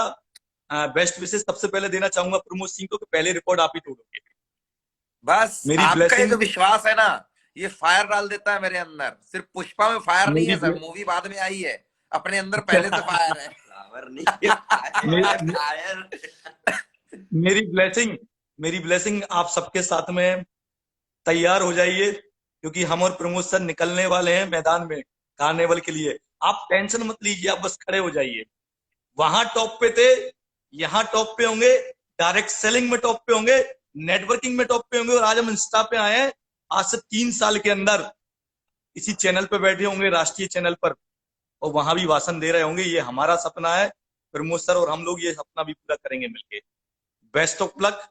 बेस्ट विशेष सबसे पहले देना चाहूंगा प्रमोद सिंह को, कि पहले रिकॉर्ड आप ही तोड़ोगे। बस मेरी आपका ये ब्लेसिंग, जो विश्वास है ना, ये फायर डाल देता है मेरे अंदर। सिर्फ पुष्पा में फायर नहीं मेरी है सर, मूवी बाद में आई है, अपने अंदर पहले से फायर है। फ्लावर नहीं मे- फायर। मेरी ब्लेसिंग आप सबके साथ में है। तैयार हो जाइए, क्योंकि हम और प्रमोद सर निकलने वाले हैं मैदान में कार्निवल के लिए। आप टेंशन मत लीजिए, आप बस खड़े हो जाइए। वहां टॉप पे थे, यहाँ टॉप पे होंगे, डायरेक्ट सेलिंग में टॉप पे होंगे, नेटवर्किंग में टॉप पे होंगे, और आज हम इंस्टा पे आए हैं। आज से 3 साल के अंदर इसी चैनल पे बैठे होंगे, राष्ट्रीय चैनल पर, और वहां भी भाषण दे रहे होंगे। ये हमारा सपना है, प्रमोद सर और हम लोग ये सपना भी पूरा करेंगे मिलके। Best of luck.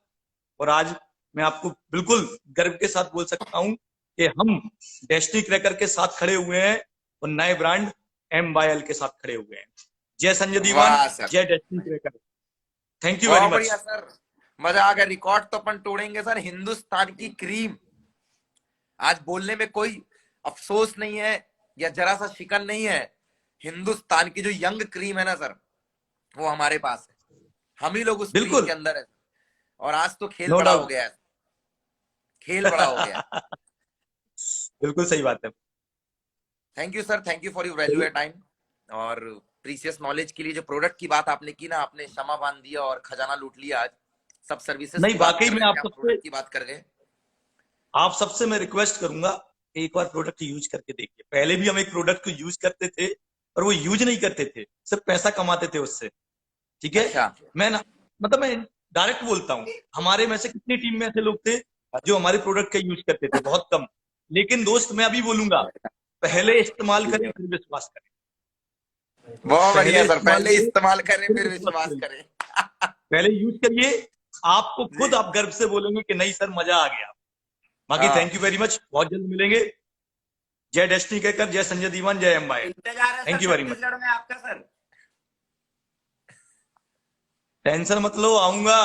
और आज मैं आपको बिल्कुल गर्व के साथ बोल सकता हूं कि हम डेस्टिनी क्रैकर के साथ खड़े हुए हैं, और नए ब्रांड MYL के साथ खड़े हुए हैं। जय संजय दीवान, वाह सर, जय destiny cracker. Thank you very बहुत मच। बढ़िया सर, मजा आ गया। रिकॉर्ड तो अपन तोड़ेंगे सर। हिंदुस्तान की क्रीम, आज बोलने में कोई अफसोस नहीं है या जरा सा शिकन नहीं है। हिंदुस्तान की जो यंग क्रीम है ना सर, वो हमारे पास है। हम ही लोग उस क्रीम बिल्कुल, के अंदर है। और आज तो खेल नो बड़ा हो डाउट। गया है, खेल बड़ा हो गया है। बिल्कुल सही बात है। Thank you sir, thank you for your valuable time और प्रीसियस नॉलेज के लिए। जो प्रोडक्ट की बात आपने की ना, आपने क्षमा बांध दिया और खजाना लूट लिया। आज सब सर्विसेज नहीं, की बात वाकई कर में रहे थे, आप प्रोडक्ट की बात कर गए। आप सबसे मैं रिक्वेस्ट करूंगा, एक बार प्रोडक्ट यूज करके देखिए। पहले भी हम एक प्रोडक्ट को यूज करते थे, और वो यूज नहीं करते थे, सिर्फ पैसा कमाते थे उससे। ठीक है, अच्छा। मैं ना, मतलब मैं डायरेक्ट बोलता हूँ, हमारे में से कितनी टीम में ऐसे लोग थे जो हमारे प्रोडक्ट का यूज करते थे? बहुत कम। लेकिन दोस्त मैं अभी बोलूंगा, पहले इस्तेमाल करें फिर विश्वास करें। बहुत बढ़िया पहले सर, इस्तेमाल पहले करें इस्तेमाल करें फिर फिर विश्वास विश्वास करें। करें। पहले यूज करिए, आपको खुद जी। आप गर्व से बोलेंगे कि नहीं सर मजा आ गया। बाकी हाँ। थैंक यू वेरी मच, बहुत जल्द मिलेंगे। जय डेस्टिनी कहकर, जय संजय दीवान, जय MYL। इंतजार है thank sir you very much. Chhattisgarh में आपका सर। टेंशन मत लो, आऊंगा।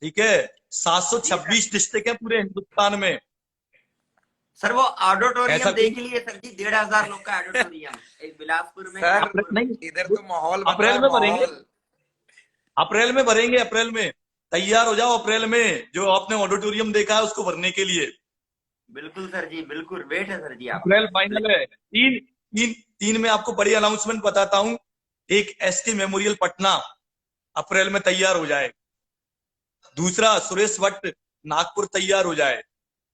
ठीक है, जी 726 सर। डिस्ट्रिक्ट है पूरे हिंदुस्तान में। सर वो ऑडिटोरियम ऐसा देख लिए सर जी, 1500 लोग का ऑडिटोरियम, एक बिलासपुर में, सर कानपुर में। नहीं, इधर तो माहौल बन रहा अप्रैल है, में भरेंगे, माहौल। अप्रैल में भरेंगे, अप्रैल में। तैयार हो जाओ, अप्रैल में जो आपने ऑडिटोरियम देखा है उसको भरने के लिए। बिल्कुल सर जी, बिल्कुल वेट है सर जी आपका। अप्रैल फाइनल है। तीन तीन तीन में आपको बड़ी अनाउंसमेंट बताता हूं। एक SK मेमोरियल पटना अप्रैल में तैयार हो जाए। दूसरा सुरेश भट्ट नागपुर तैयार हो जाए।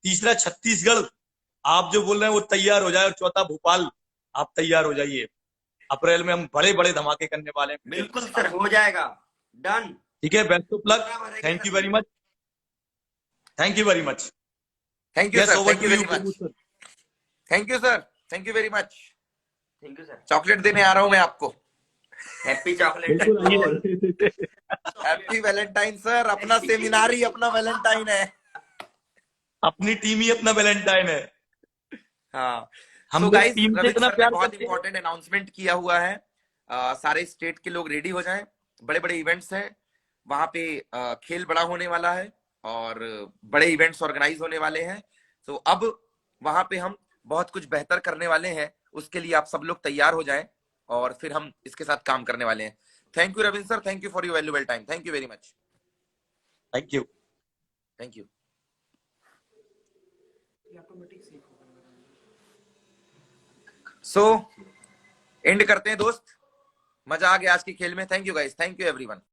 तीसरा छत्तीसगढ़ आप जो बोल रहे हैं वो तैयार हो जाए। और चौथा भोपाल आप तैयार हो जाइए। अप्रैल में हम बड़े बड़े धमाके करने वाले हैं। बिल्कुल सर, हो जाएगा, डन। ठीक है, बेस्ट ऑफ लक। दूसरा भरेगा थैंक सर यू जी। Very much, thank you very much. Thank you yes, sir, over thank to you you very much. Sir. Thank you sir, thank you very much. Thank you sir. Chocolate देने आ रहा हूं मैं आपको। Happy chocolate. बिल्कुल आइए। Happy Valentine sir. अपना seminar ही अपना वैलेंटाइन है। अपनी टीम ही अपना वैलेंटाइन है। हाँ। हम सो लोग गाइस, टीम से रविंद्र इतना सर ने प्यार बहुत करते हैं। इंपॉर्टेंट अनाउंसमेंट किया हुआ है। सारे स्टेट के लोग रेडी हो जाएं। बड़े बड़े इवेंट्स हैं वहां पे। खेल बड़ा होने वाला है और बड़े इवेंट्स ऑर्गेनाइज होने वाले हैं। तो अब वहां पे हम बहुत कुछ बेहतर करने वाले हैं। उसके लिए आप सब लोग तैयार हो जाएं और फिर हम इसके साथ काम करने वाले हैं। Thank you Ravindra sir, thank you for your valuable time. Thank you very much. Thank you. Thank you. So and करते हैं दोस्त, मजा आ गया आज के खेल में। Thank you guys, thank you everyone.